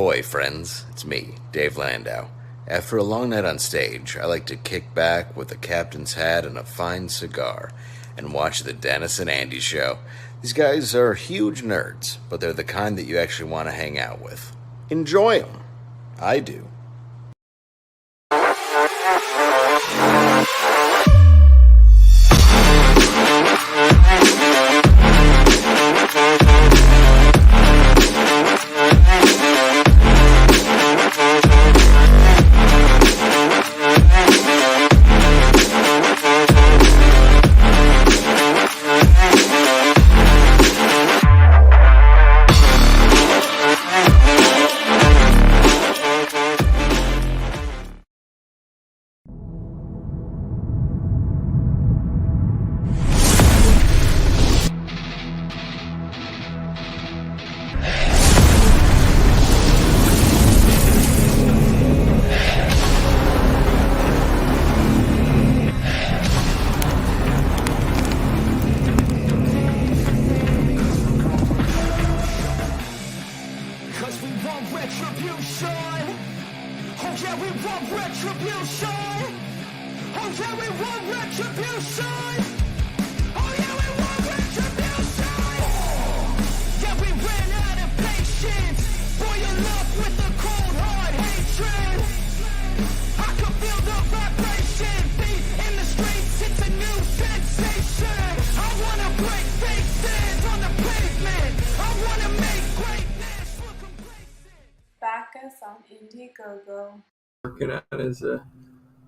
Ahoy, friends. It's me, Dave Landau. After a long night on stage, I like to kick back with a captain's hat and a fine cigar and watch the Dennis and Andy show. These guys are huge nerds, but they're the kind that you actually want to hang out with. Enjoy them. I do.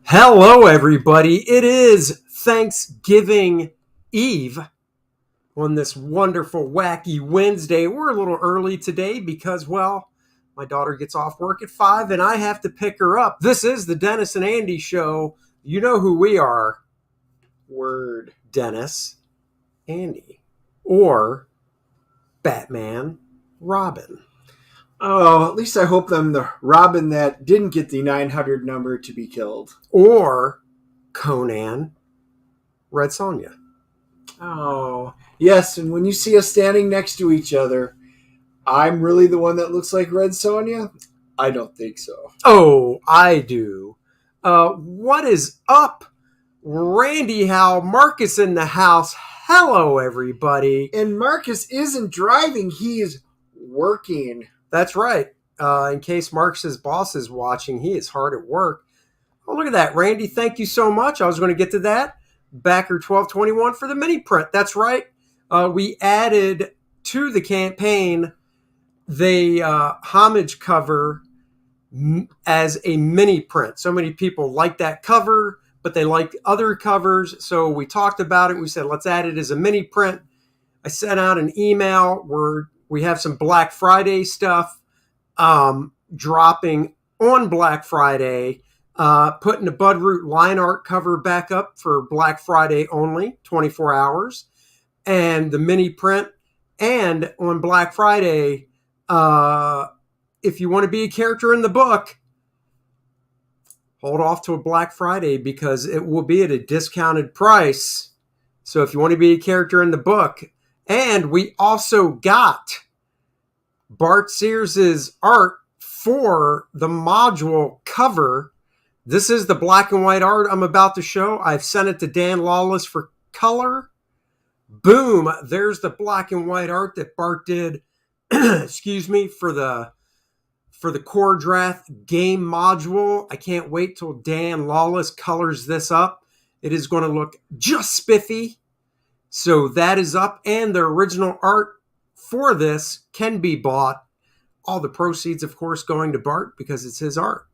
Hello, everybody. It is Thanksgiving Eve on this wonderful, wacky Wednesday. We're a little early today because, well, my daughter gets off work at 5 and I have to pick her up. This is the Dennis and Andy show. You know who we are. Word. Dennis, Andy, or Batman, Robin. Oh, at least I hope I'm the Robin that didn't get the 900 number to be killed. Or Conan, Red Sonja. Oh, yes, and when you see us standing next to each other, I'm really the one that looks like Red Sonja? I don't think so. Oh, I do. What is up? Randy Howe, Marcus in the house. Hello, everybody. And Marcus isn't driving, he is working. That's right. In case Marcus's boss is watching, he is hard at work. Oh, look at that, Randy. Thank you so much. I was going to get to that. Backer 1221 for the mini print. That's right. We added to the campaign the homage cover as a mini print. So many people like that cover, but they liked other covers. So we talked about it. We said, let's add it as a mini print. I sent out an email where we have some Black Friday stuff dropping on Black Friday, putting the Budroot line art cover back up for Black Friday only, 24 hours, and the mini print. And on Black Friday, if you want to be a character in the book, hold off to a Black Friday because it will be at a discounted price. So if you want to be a character in the book, and we also got Bart Sears' art for the module cover. This is the black and white art I'm about to show. I've sent it to Dan Lawless for color. Boom. There's the black and white art that Bart did, excuse me, for the Kor-Drath game module. I can't wait till Dan Lawless colors this up. It is going to look just spiffy. So that is up, and the original art for this can be bought. All the proceeds, of course, going to Bart because it's his art.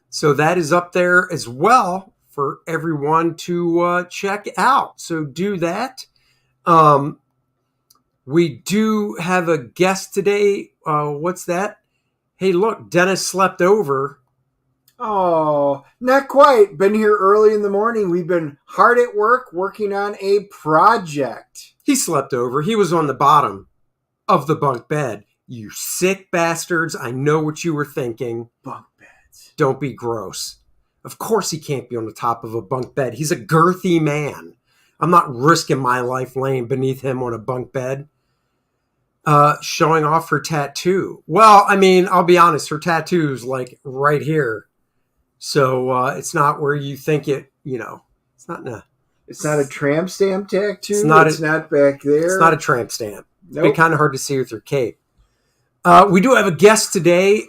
So that is up there as well for everyone to check out. So do that. We do have a guest today. What's that? Hey, look, Dennis slept over. Oh, not quite. Been here early in the morning. We've been hard at work working on a project. He slept over. He was on the bottom of the bunk bed. You sick bastards. I know what you were thinking. Bunk beds. Don't be gross. Of course he can't be on the top of a bunk bed. He's a girthy man. I'm not risking my life laying beneath him on a bunk bed. showing off her tattoo. Well, I mean, I'll be honest, her tattoo's like right here. So it's not where you think it, it's not It's not a tramp stamp tattoo. It's not back there. It's not a tramp stamp. Nope. It's kind of hard to see with her cape. We do have a guest today.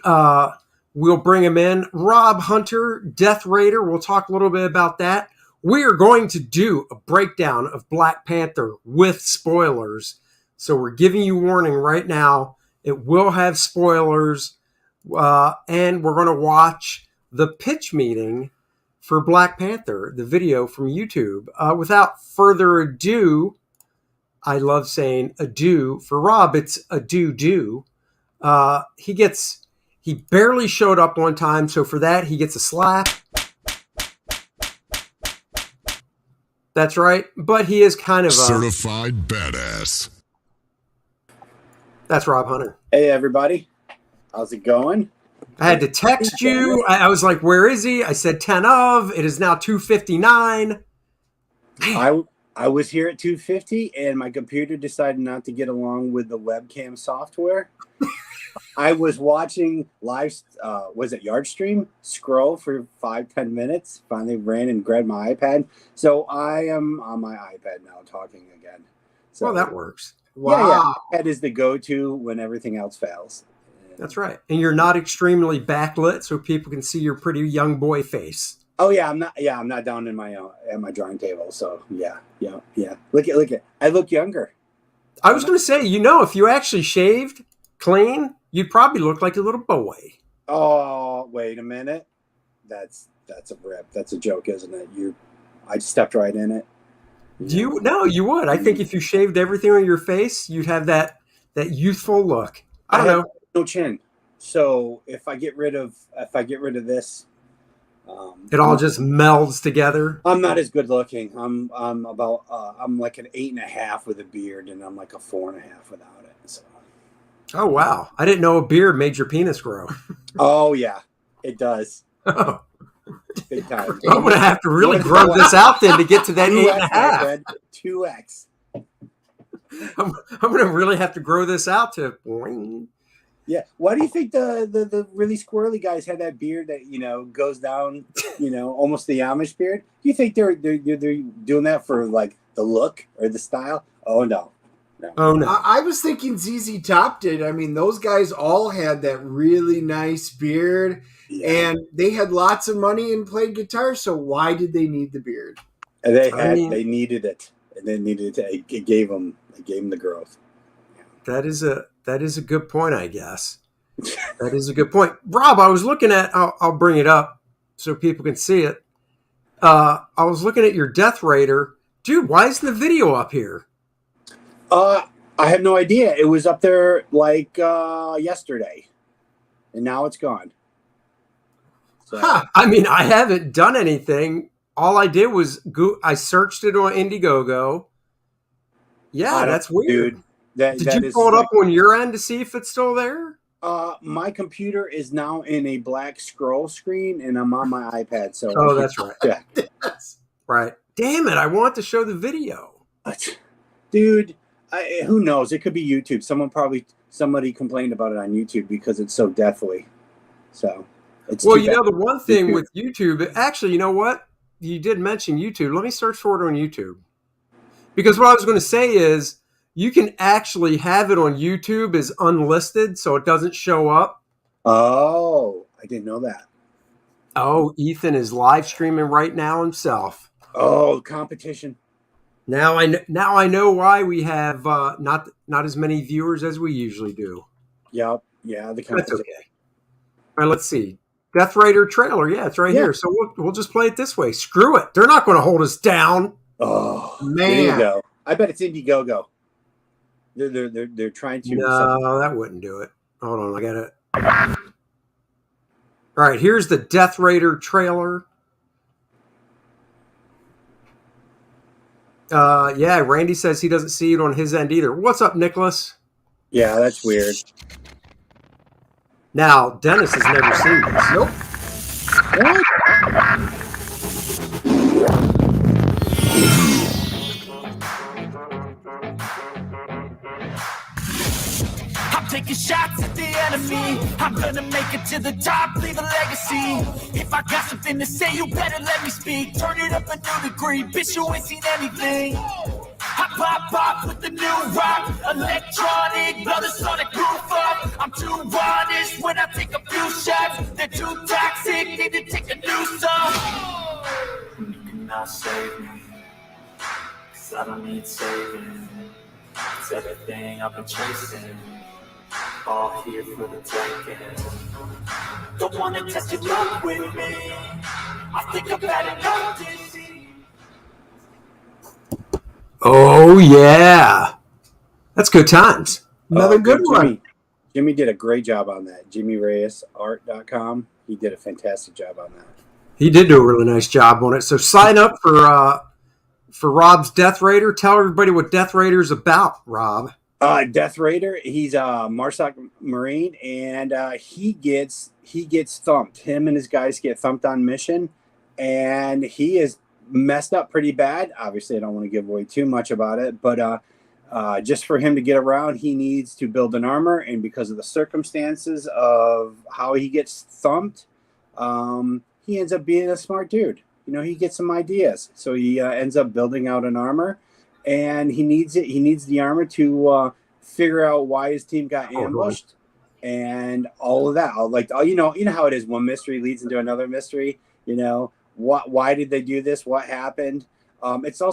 We'll bring him in. Rob Hunter, Deth Raider. We'll talk a little bit about that. We are going to do a breakdown of Black Panther with spoilers. So we're giving you warning right now. It will have spoilers. And we're going to watch the pitch meeting for Black Panther, the video from YouTube. Without further ado, I love saying adieu. For Rob, it's adieu. He barely showed up one time, so for that, he gets a slap. That's right, but he is kind of a certified badass. That's Rob Hunter. Hey, everybody. How's it going? I had to text you. I was like, where is he? I said 10 of. It is now 2:59. I was here at 2:50, and my computer decided not to get along with the webcam software. I was watching live, was it Yardstream? Scroll for 5-10 minutes. Finally ran and grabbed my iPad. So I am on my iPad now talking again. So, well, that works. Wow. Yeah. That is the go-to when everything else fails. That's right. And you're not extremely backlit, so people can see your pretty young boy face. Oh yeah, I'm not down in my at my drawing table. So yeah. Look at. I look younger. I was going to say, if you actually shaved clean, you'd probably look like a little boy. Oh, wait a minute. That's a rip. That's a joke, isn't it? I stepped right in it. No, you would. I think if you shaved everything on your face, you'd have that youthful look. I don't know. No chin. So if I get rid of this, it all just melds together. I'm not as good looking. I'm like an 8.5 with a beard, and I'm like a 4.5 without it. So. Oh wow! I didn't know a beard made your penis grow. Oh yeah, it does. Oh. Big time. I'm gonna have to really grow this out then to get to that 8.5. 2x. I'm gonna really have to grow this out to. Boing. Yeah. Why do you think the really squirrely guys have that beard that goes down, almost the Amish beard? Do you think they're doing that for like the look or the style? Oh no. Oh no. I was thinking ZZ Top did. I mean, those guys all had that really nice beard, and they had lots of money and played guitar. So why did they need the beard? And they needed it, and they needed it. It gave them the growth. That is a good point, I guess. That is a good point. Rob, I was looking at, I'll bring it up so people can see it. I was looking at your Deth Raider. Dude, why isn't the video up here? I have no idea. It was up there like yesterday, and now it's gone. So. I mean, I haven't done anything. All I did was I searched it on Indiegogo. Yeah, that's weird. Dude. Did you pull it up on your end to see if it's still there? My computer is now in a black scroll screen, and I'm on my iPad. So that's right. Yeah. Right. Damn it! I want to show the video. Dude, who knows? It could be YouTube. Somebody complained about it on YouTube because it's so deathly. So it's the one thing with YouTube. Actually, you know what? You did mention YouTube. Let me search for it on YouTube. Because what I was going to say is, you can actually have it on YouTube as unlisted, so it doesn't show up. Oh, I didn't know that. Oh, Ethan is live streaming right now himself. Oh, competition. Now I know why we have not as many viewers as we usually do. Yep. Yeah, the competition. That's okay. All right, let's see. Deth Raider trailer. Yeah, it's right here. So we'll just play it this way. Screw it. They're not going to hold us down. Oh, man. There you go. I bet it's Indiegogo. They're trying to. No, that wouldn't do it. Hold on, I got it. All right, here's the Deth Raider trailer. Yeah, Randy says he doesn't see it on his end either. What's up, Nicholas? Yeah, that's weird. Now, Dennis has never seen this. Nope. What? shots at the enemy. I'm gonna make it to the top, leave a legacy. If I got something to say, you better let me speak. Turn it up a new degree, bitch, you ain't seen anything. I pop with the new rock, electronic, blow the sonic roof up. I'm too honest when I take a few shots. They're too toxic, need to take a new song. You cannot save me, 'cause I don't need saving. It's everything I've been chasing, all here for the taking. Don't wanna test your luck with me, I think I've had enough this season. Oh, yeah. That's good times. Another good one. Jimmy did a great job on that. JimmyReyesArt.com. He did a fantastic job on that. He did do a really nice job on it. So sign up for Rob's Deth Raider. Tell everybody what Deth Raider's about, Rob. Deth Raider, he's a MARSOC Marine, and he gets thumped. Him and his guys get thumped on mission, and he is messed up pretty bad. Obviously, I don't want to give away too much about it, but just for him to get around, he needs to build an armor, and because of the circumstances of how he gets thumped, he ends up being a smart dude. You know, he gets some ideas, so he ends up building out an armor, and he needs it. He needs the armor to figure out why his team got ambushed, and all of that. Like, you know how it is. One mystery leads into another mystery. You know, why did they do this? What happened? It's a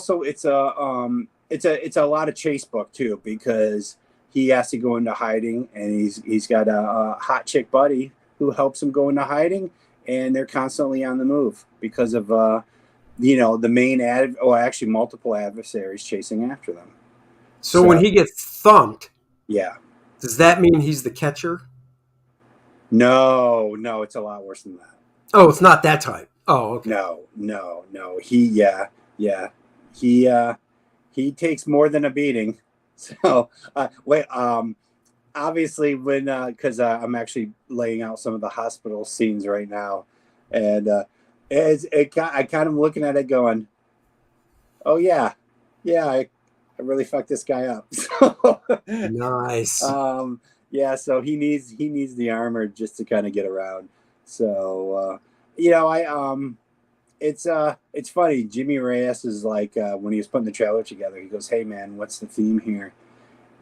lot of chase book too, because he has to go into hiding, and he's got a hot chick buddy who helps him go into hiding, and they're constantly on the move because of the main actually multiple adversaries chasing after them. So when he gets thumped, yeah, does that mean he's the catcher? No, it's a lot worse than that. Oh, it's not that type. Oh, okay. No. He takes more than a beating. So obviously when because I'm actually laying out some of the hospital scenes right now, and I kind of looking at it going, oh yeah, I really fucked this guy up. So, nice. Yeah, so he needs the armor just to kind of get around. So it's funny. Jimmy Reyes is like when he was putting the trailer together, he goes, "Hey man, what's the theme here?"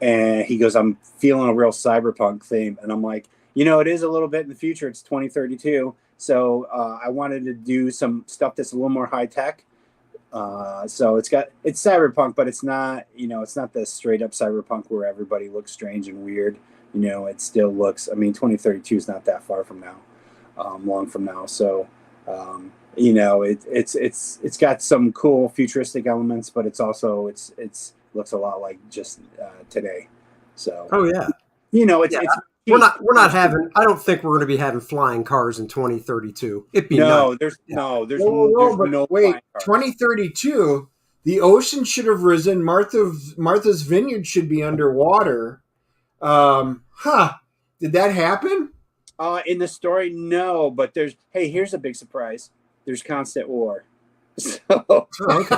And he goes, "I'm feeling a real cyberpunk theme." And I'm like, it is a little bit in the future. It's 2032, so I wanted to do some stuff that's a little more high tech. So it's cyberpunk, but it's not it's not the straight up cyberpunk where everybody looks strange and weird. It still looks. 2032 is not that far from now, long from now. So. It's got some cool futuristic elements, but it's also it's looks a lot like just today. So we're not having. I don't think we're going to be having flying cars in 2032. It'd be no. nice. There's no. Wait, 2032. The ocean should have risen. Martha's Vineyard should be underwater. Did that happen? In the story, no, but here's a big surprise. There's constant war. So. Okay.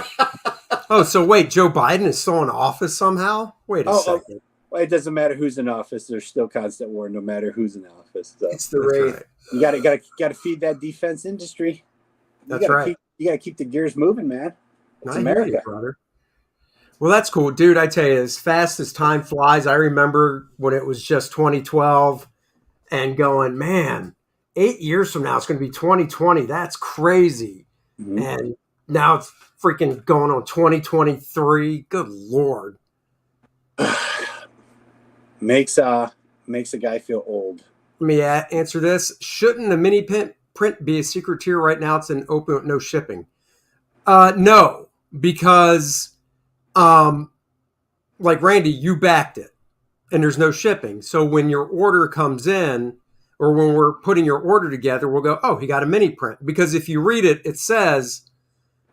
So wait, Joe Biden is still in office somehow? Wait a second. Well, it doesn't matter who's in office. There's still constant war, no matter who's in office. So. It's the Wraith. Right. You gotta feed that defense industry. You gotta keep the gears moving, man. It's America, you, brother. Well, that's cool, dude. I tell you, as fast as time flies, I remember when it was just 2012. And going, man, 8 years from now, it's going to be 2020. That's crazy. Mm-hmm. And now it's freaking going on 2023. Good Lord. Makes a guy feel old. Let me answer this. Shouldn't the mini print be a secret tier right now? It's an open with no shipping. No, because like Randy, you backed it. And there's no shipping. So when your order comes in, or when we're putting your order together, we'll go, oh, he got a mini print. Because if you read it, it says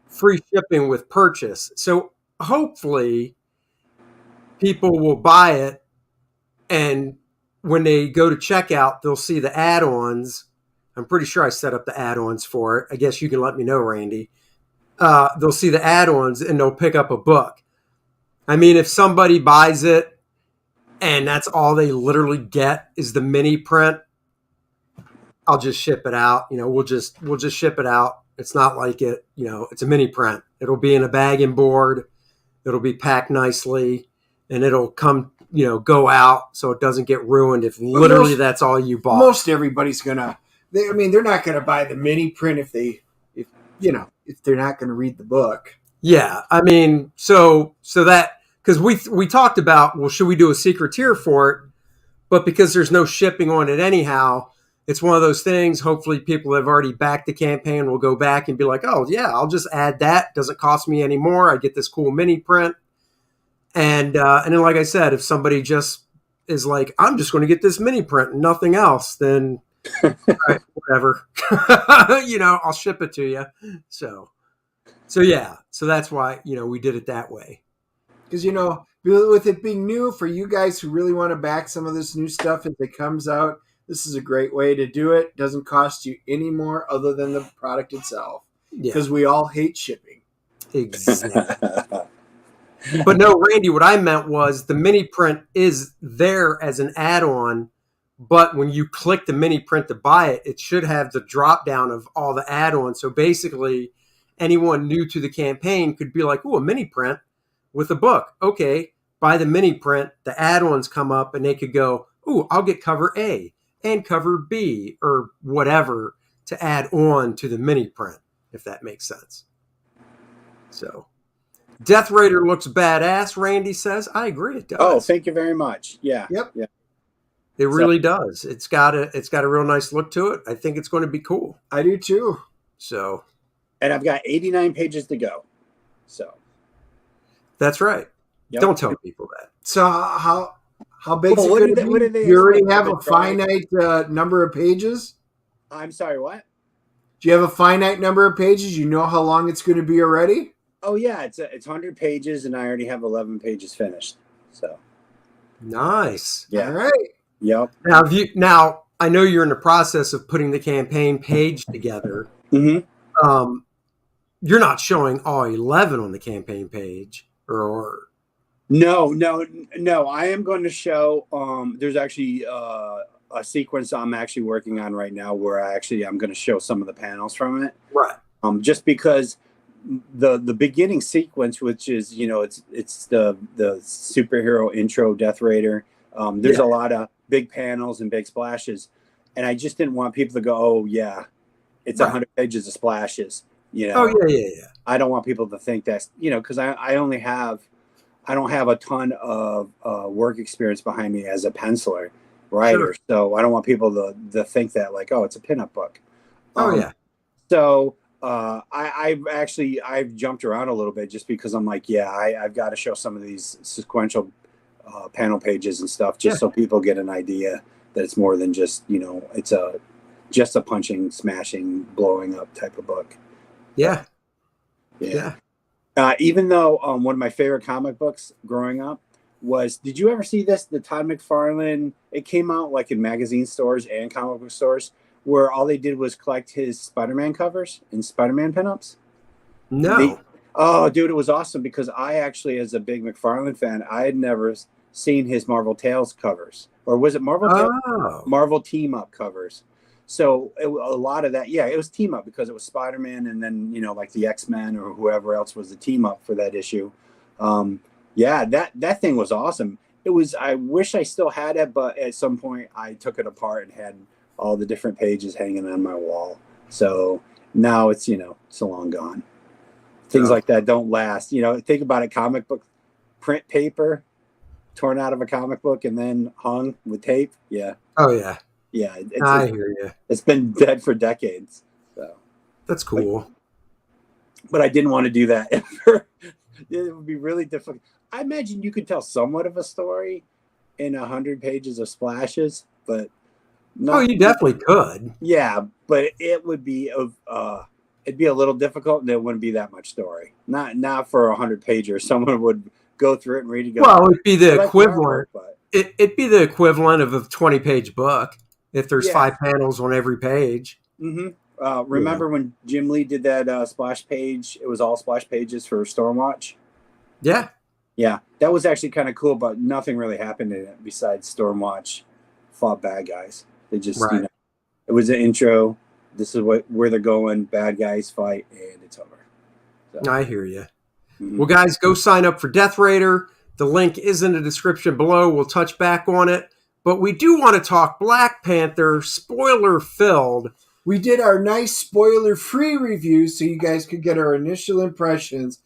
free shipping with purchase. So hopefully people will buy it. And when they go to checkout, they'll see the add-ons. I'm pretty sure I set up the add-ons for it. I guess you can let me know, Randy. They'll see the add-ons and they'll pick up a book. If somebody buys it and that's all they literally get is the mini print, I'll just ship it out. We'll just ship it out. It's not like it's a mini print. It'll be in a bag and board. It'll be packed nicely, and it'll come, go out so it doesn't get ruined if literally that's all you bought. Most everybody's gonna. They're not gonna buy the mini print if they're not gonna read the book. Yeah, so that, because we talked about, well, should we do a secret tier for it? But because there's no shipping on it anyhow, it's one of those things. Hopefully, people that have already backed the campaign will go back and be like, "Oh yeah, I'll just add that. Doesn't cost me any more. I get this cool mini print." And then, like I said, if somebody just is like, "I'm just going to get this mini print and nothing else," then all right, whatever. I'll ship it to you. So yeah. So that's why we did it that way. Because with it being new for you guys who really want to back some of this new stuff as it comes out. This is a great way to do it. Doesn't cost you any more other than the product itself. Because we all hate shipping. Exactly. But no, Randy, what I meant was the mini print is there as an add-on, but when you click the mini print to buy it, it should have the drop down of all the add-ons. So basically, anyone new to the campaign could be like, "Oh, a mini print with a book. Okay, buy the mini print." The add-ons come up, and they could go, "Oh, I'll get cover A and cover B," or whatever, to add on to the mini print, if that makes sense. So, Deth Raider looks badass, Randy says. I agree, it does. Oh, thank you very much. Yeah. Yep. Yeah. It really does. It's got a real nice look to it. I think it's going to be cool. I do too. So, and I've got 89 pages to go. So, that's right. Yep. Don't tell people that. So how big is it going to be? You already have a finite number of pages? I'm sorry, what? Do you have a finite number of pages? You know how long it's going to be already? Oh, yeah. It's 100 pages, and I already have 11 pages finished. So nice. Yeah. All right. Yep. Now, I know you're in the process of putting the campaign page together. Mm-hmm. You're not showing all 11 on the campaign page, or... No. I am going to show. There's actually a sequence I'm actually working on right now where I'm going to show some of the panels from it. Right. Just because the beginning sequence, which is it's the superhero intro Deth Raider. There's a lot of big panels and big splashes, and I just didn't want people to go, "Oh yeah, it's 100 pages of splashes." Oh yeah. I don't want people to think that's because I don't have a ton of work experience behind me as a penciler writer. Sure. So I don't want people to think that like, oh, it's a pinup book. So I've jumped around a little bit just because I'm like, I've got to show some of these sequential panel pages and stuff just so people get an idea that it's more than just, it's just a punching, smashing, blowing up type of book. Yeah. Even though one of my favorite comic books growing up was, did you ever see this? The Todd McFarlane, it came out like in magazine stores and comic book stores where all they did was collect his Spider-Man covers and Spider-Man pinups. No. Oh, dude, it was awesome because I actually, as a big McFarlane fan, I had never seen his Marvel Tales covers. Or was it Marvel Tales? Marvel Team Up covers. So a lot of that, it was team up because it was Spider-Man and then, like the X-Men or whoever else was the team up for that issue. That thing was awesome. I wish I still had it, but at some point I took it apart and had all the different pages hanging on my wall. So now it's, so long gone. Things like that don't last. Think about it, comic book print paper torn out of a comic book and then hung with tape. Yeah. Oh, yeah. Yeah, I hear you. It's been dead for decades. So that's cool. But I didn't want to do that. It would be really difficult. I imagine you could tell somewhat of a story in 100 pages of splashes, but you definitely could. Yeah, but it would be it'd be a little difficult, and there wouldn't be that much story. Not for 100 pager. Someone would go through it and read it. Well, it'd be the equivalent. It'd be the equivalent of a 20-page book. If there's 5 panels on every page. Mm-hmm. Remember when Jim Lee did that splash page? It was all splash pages for Stormwatch. Yeah. Yeah, that was actually kind of cool, but nothing really happened in it besides Stormwatch fought bad guys. They just, Right. it was an intro. This is where they're going. Bad guys fight, and it's over. So, I hear you. Well, guys, go sign up for Deth Raider. The link is in the description below. We'll touch back on it. But we do want to talk Black Panther, spoiler-filled. We did our nice spoiler-free review so you guys could get our initial impressions.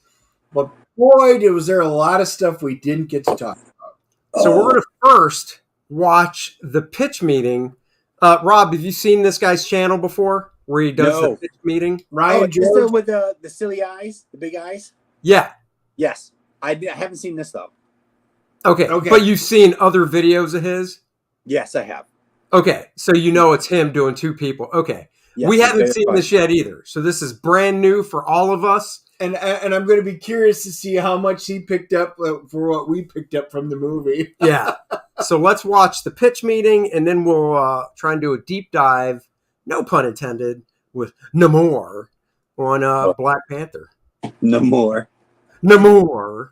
But boy, was there a lot of stuff we didn't get to talk about. So we're going to first watch the pitch meeting. Rob, have you seen this guy's channel before where he does the pitch meeting? Ryan is George it with the silly eyes, the big eyes? Yeah. Yes. I haven't seen this, though. Okay. But you've seen other videos of his? Yes, I have. Okay. So you know it's him doing two people. Okay. Yes, we haven't seen this yet either. So this is brand new for all of us. And I'm going to be curious to see how much he picked up for what we picked up from the movie. Yeah. So let's watch the pitch meeting, and then we'll try and do a deep dive, no pun intended, with Namor on Black Panther. Namor. Namor.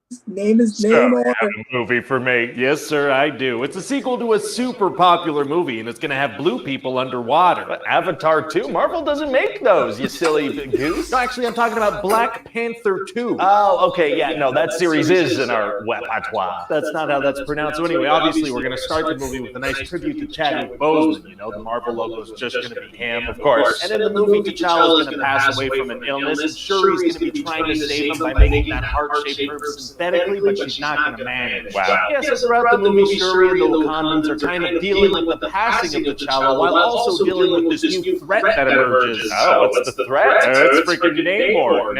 His name is So, Namor. you have a movie for me. Yes, sir, I do. It's a sequel to a super popular movie, and it's going to have blue people underwater. But Avatar 2? Marvel doesn't make those, you silly goose. No, actually, I'm talking about Black Panther 2. Oh, okay, yeah, no, that series is in our repertoire. That's not how that's pronounced. So anyway, obviously, we're going to start the movie with a nice tribute to Chadwick Boseman. You know, the Marvel logo's just going to be him, of course. And in the movie, T'Challa's going to pass away from an illness, and Shuri's going to be trying to save him by making that heart-shaped herb synthetically, but she's not going to manage. Wow. Yeah, so throughout the movie, Shuri and the Wakandans are kind of dealing with the passing of T'Challa while also dealing with this new threat that emerges. Oh, what's the threat? It's freaking Namor.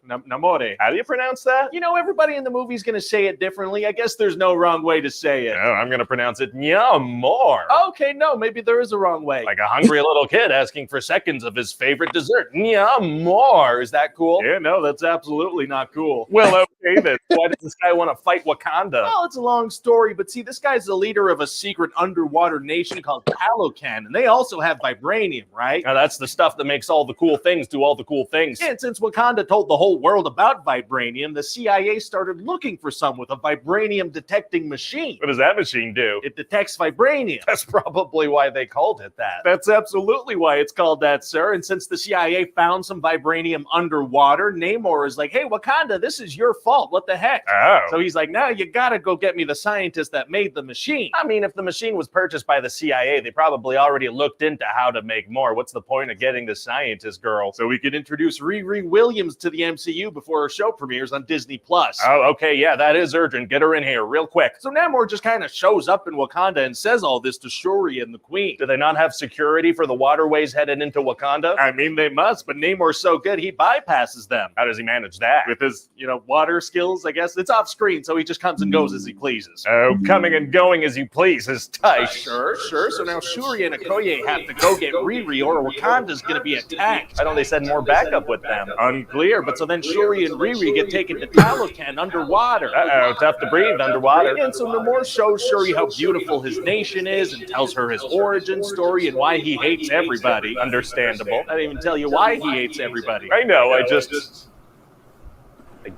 Namor. How do you pronounce that? You know, everybody in the movie's going to say it differently. I guess there's no wrong way to say it. Oh, I'm going to pronounce it Namor. Okay, no, maybe there is a wrong way. Like a hungry little kid asking for seconds of his favorite dessert. Namor. Is that cool? Yeah, no, that's absolutely not cool. Well, okay then. Why does this guy want to fight Wakanda? Well, it's a long story, but see, this guy's the leader of a secret underwater nation called Talocan, and they also have vibranium, right? Now, that's the stuff that makes all the cool things do all the cool things. And since Wakanda told the whole world about vibranium, the CIA started looking for some with a vibranium detecting machine. What does that machine do? It detects vibranium. That's probably why they called it that. That's absolutely why it's called that, sir. And since the CIA found some vibranium underwater, Namor is like, hey, Wakanda, this is your fault. What the heck? Oh. So he's like, no, you gotta go get me the scientist that made the machine. I mean, if the machine was purchased by the CIA, they probably already looked into how to make more. What's the point of getting the scientist girl? So we could introduce Riri Williams to the MCU before her show premieres on Disney+. Oh, okay, yeah, that is urgent. Get her in here real quick. So Namor just kind of shows up in Wakanda and says all this to Shuri and the Queen. Do they not have security for the waterways headed into Wakanda? I mean, they must, but Namor's so good, he bypasses them. How does he manage that? With his, water skills, I guess? It's off screen, so he just comes and goes as he pleases. Oh, coming and going as he pleases. Tight. Sure. So now Shuri and Okoye have to go get Riri, or Wakanda's gonna be attacked. I know they said more backup with them. Unclear, but so then Shuri and Riri get taken to Talocan underwater. Uh-oh, tough to breathe underwater. And so Namor shows Shuri how beautiful his nation is and tells her his origin story and why he hates everybody. Understandable. I didn't even tell you why he hates everybody. I know, I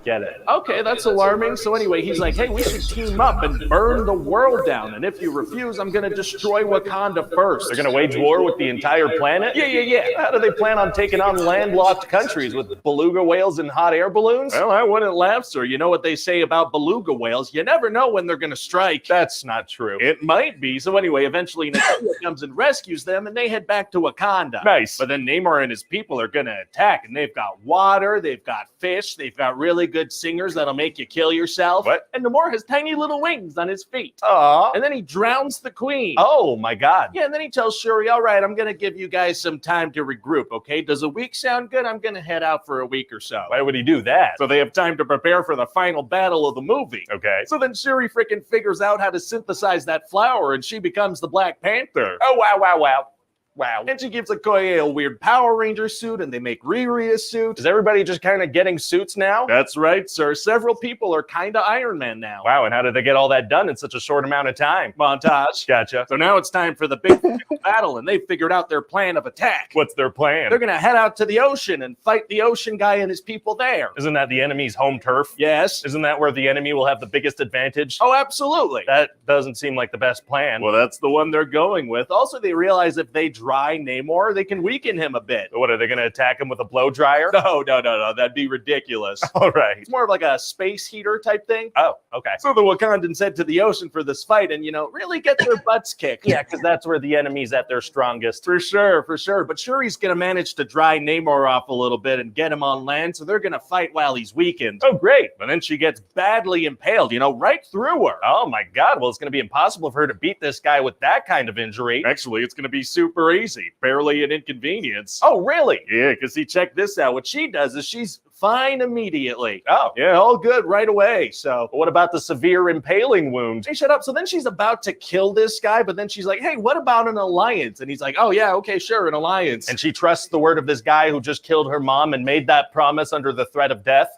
get it. Okay, that's alarming. So anyway, he's like, hey, we should team up and burn the world down. And if you refuse, I'm going to destroy Wakanda first. They're going to wage war with the entire planet? Yeah. How do they plan on taking on landlocked countries with beluga whales and hot air balloons? Well, I wouldn't laugh, sir. You know what they say about beluga whales? You never know when they're going to strike. That's not true. It might be. So anyway, eventually Nakia comes and rescues them, and they head back to Wakanda. Nice. But then Namor and his people are going to attack, and they've got water, they've got fish, they've got really good singers that'll make you kill yourself. What? And Namor has tiny little wings on his feet. Aww. And then he drowns the queen. Oh my god. Yeah, and then he tells Shuri, all right, I'm gonna give you guys some time to regroup, okay? Does a week sound good? I'm gonna head out for a week or so. Why would he do that? So they have time to prepare for the final battle of the movie. Okay. So then Shuri freaking figures out how to synthesize that flower, and she becomes the Black Panther. Oh, wow. Wow. And she gives Okoye a weird Power Ranger suit, and they make Riri a suit. Is everybody just kind of getting suits now? That's right, sir. Several people are kind of Iron Man now. Wow, and how did they get all that done in such a short amount of time? Montage. Gotcha. So now it's time for the big battle, and they've figured out their plan of attack. What's their plan? They're gonna head out to the ocean and fight the ocean guy and his people there. Isn't that the enemy's home turf? Yes. Isn't that where the enemy will have the biggest advantage? Oh, absolutely. That doesn't seem like the best plan. Well, that's the one they're going with. Also, they realize if they dry Namor, they can weaken him a bit. What, are they going to attack him with a blow dryer? No. That'd be ridiculous. All right. It's more of like a space heater type thing. Oh, okay. So the Wakandans head to the ocean for this fight and, really get their butts kicked. Yeah, because that's where the enemy's at their strongest. For sure. But Shuri's going to manage to dry Namor off a little bit and get him on land, so they're going to fight while he's weakened. Oh, great. And then she gets badly impaled, right through her. Oh, my God. Well, it's going to be impossible for her to beat this guy with that kind of injury. Actually, it's going to be super easy. Barely an inconvenience. Oh, really? Yeah, because check this out. What she does is she's fine immediately. Oh, yeah, all good right away. So what about the severe impaling wound? Hey, shut up. So then she's about to kill this guy, but then she's like, hey, what about an alliance? And he's like, oh, yeah, okay, sure, an alliance. And she trusts the word of this guy who just killed her mom and made that promise under the threat of death.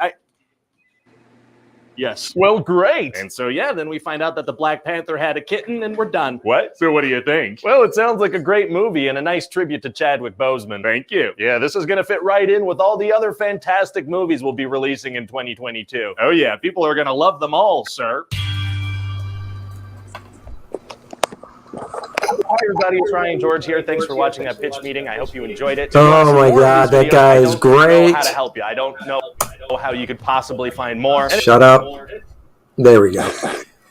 Yes. Well, great. And so, then we find out that the Black Panther had a kitten and we're done. What? So what do you think? Well, it sounds like a great movie and a nice tribute to Chadwick Boseman. Thank you. Yeah, this is going to fit right in with all the other fantastic movies we'll be releasing in 2022. Oh, yeah, people are going to love them all, sir. Hi, everybody. It's Ryan George here. Thanks for watching that pitch meeting. I hope you enjoyed it. Oh, my God. That guy is great. I don't know how to help you. I don't know how you could possibly find more. Shut up. There we go.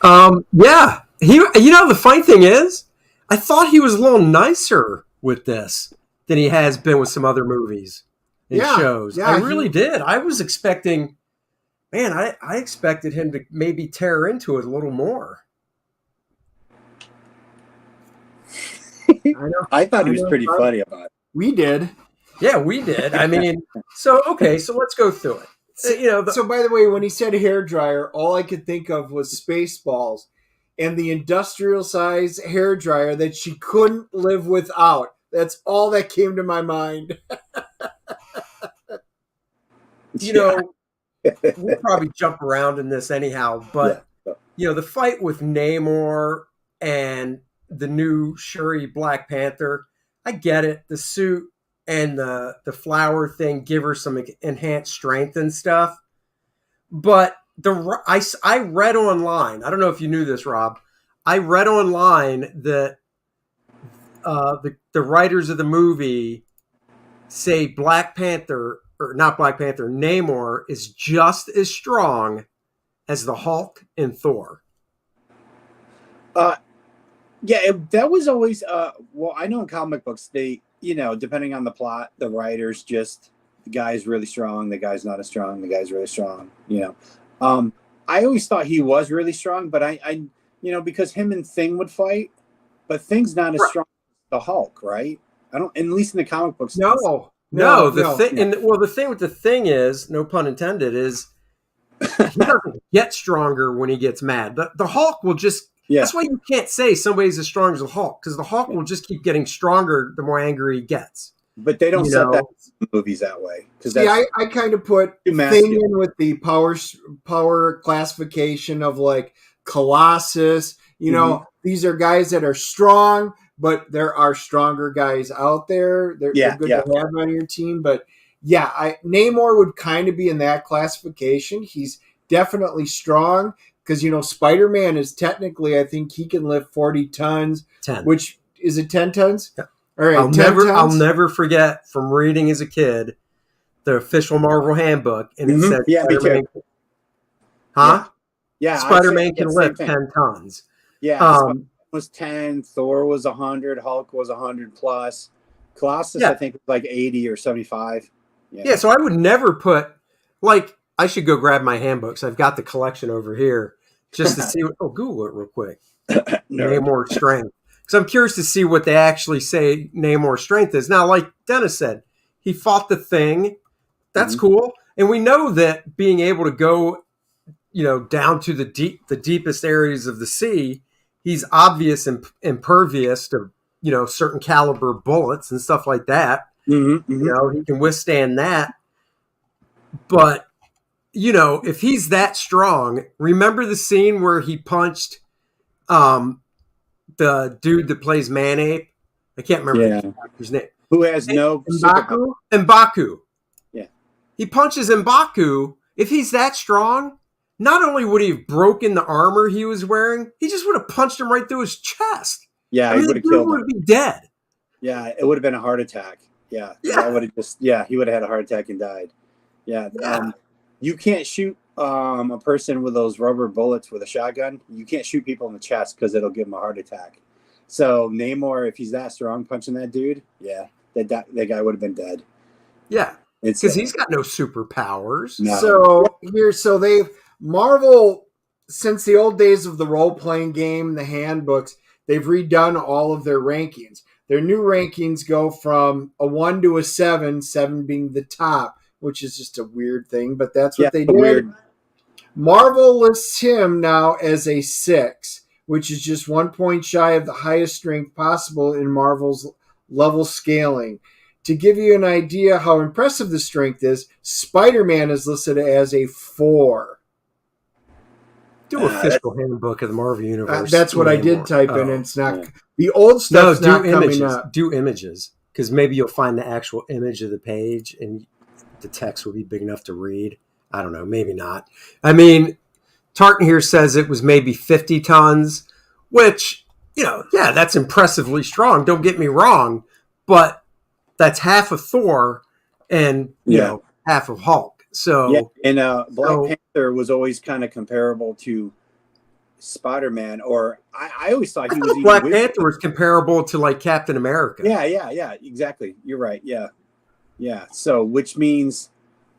Yeah. The funny thing is, I thought he was a little nicer with this than he has been with some other movies and shows. Yeah, I really did. I was expecting, I expected him to maybe tear into it a little more. I thought he was pretty funny about it. We did. Yeah, we did. So let's go through it. So by the way, when he said hairdryer, all I could think of was Spaceballs and the industrial size hairdryer that she couldn't live without. That's all that came to my mind. We'll probably jump around in this anyhow, but the fight with Namor and the new Shuri Black Panther, I get it. The suit and the flower thing give her some enhanced strength and stuff. But I read online, I don't know if you knew this, Rob, I read online that the writers of the movie say Namor is just as strong as the Hulk and Thor. That was always I know in comic books they, depending on the plot, the writers just, the guy's really strong, the guy's not as strong, the guy's really strong, I always thought he was really strong, but I because him and Thing would fight, but Thing's not as strong as the Hulk, right? At least in the comic books. The thing with the Thing is, no pun intended, is he doesn't get stronger when he gets mad. The Hulk will just. Yeah. That's why you can't say somebody's as strong as the Hulk, because the Hulk will just keep getting stronger the more angry he gets. But they don't set that in movies that way. I kind of put Thing in with the power classification of like Colossus. These are guys that are strong, but there are stronger guys out there. They're good to have on your team. But Namor would kind of be in that classification. He's definitely strong. Because, Spider-Man is technically, I think he can lift 40 tons. 10. Which, is it 10 tons? Yeah. All right, I'll never forget from reading as a kid the official Marvel handbook. And it said Spider-Man. Huh? Yeah. Spider-Man can lift 10 tons. Yeah. Was 10. Thor was 100. Hulk was 100 plus. Colossus, I think, was like 80 or 75. Yeah, so I would never put, I should go grab my handbooks. I've got the collection over here just to see. Google it real quick. Namor strength. Because I'm curious to see what they actually say Namor's strength is. Now, like Dennis said, he fought the Thing. That's cool. And we know that being able to go, down to the deepest areas of the sea, he's obvious and impervious to, certain caliber bullets and stuff like that. He can withstand that. But, if he's that strong, remember the scene where he punched the dude that plays Man-Ape? I can't remember his name. Who has no M'Baku. Yeah. He punches M'Baku. If he's that strong, not only would he have broken the armor he was wearing, he just would have punched him right through his chest. Yeah, he would have killed him. Would be dead. Yeah, it would have been a heart attack. Yeah. He would have had a heart attack and died. Yeah. You can't shoot a person with those rubber bullets with a shotgun. You can't shoot people in the chest because it'll give them a heart attack. So Namor, if he's that strong punching that dude, that guy would have been dead. Yeah, because he's got no superpowers. No. So they've Marvel, since the old days of the role-playing game, the handbooks, they've redone all of their rankings. Their new rankings go from a 1 to a 7, 7 being the top, which is just a weird thing, but that's what they did. Weird. Marvel lists him now as a 6, which is just 1 point shy of the highest strength possible in Marvel's level scaling. To give you an idea how impressive the strength is, Spider-Man is listed as a 4. Do official handbook of the Marvel Universe. That's what I did type in, and it's not the old stuff's not coming up. Do images, because maybe you'll find the actual image of the page, and the text will be big enough to read. I don't know, maybe not. I mean, Tartan here says it was maybe 50 tons, which, that's impressively strong. Don't get me wrong, but that's half of Thor and, half of Hulk. So, and Black Panther was always kind of comparable to Spider-Man, or I always thought he was Black Panther was comparable to like Captain America. Yeah, exactly. You're right. Yeah. So, which means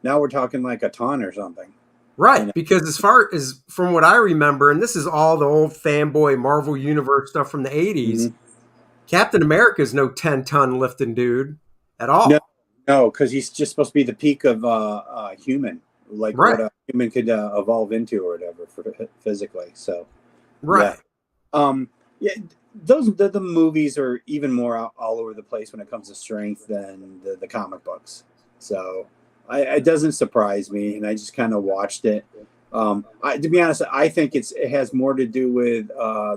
now we're talking like a ton or something. Right, because as far as from what I remember, and this is all the old fanboy Marvel Universe stuff from the 80s, Captain America is no 10-ton lifting dude at all. No, because he's just supposed to be the peak of human, like what a human could evolve into or whatever physically. So, right. The movies are even more all over the place when it comes to strength than the comic books. So it doesn't surprise me, and I just kind of watched it. To be honest, I think it has more to do with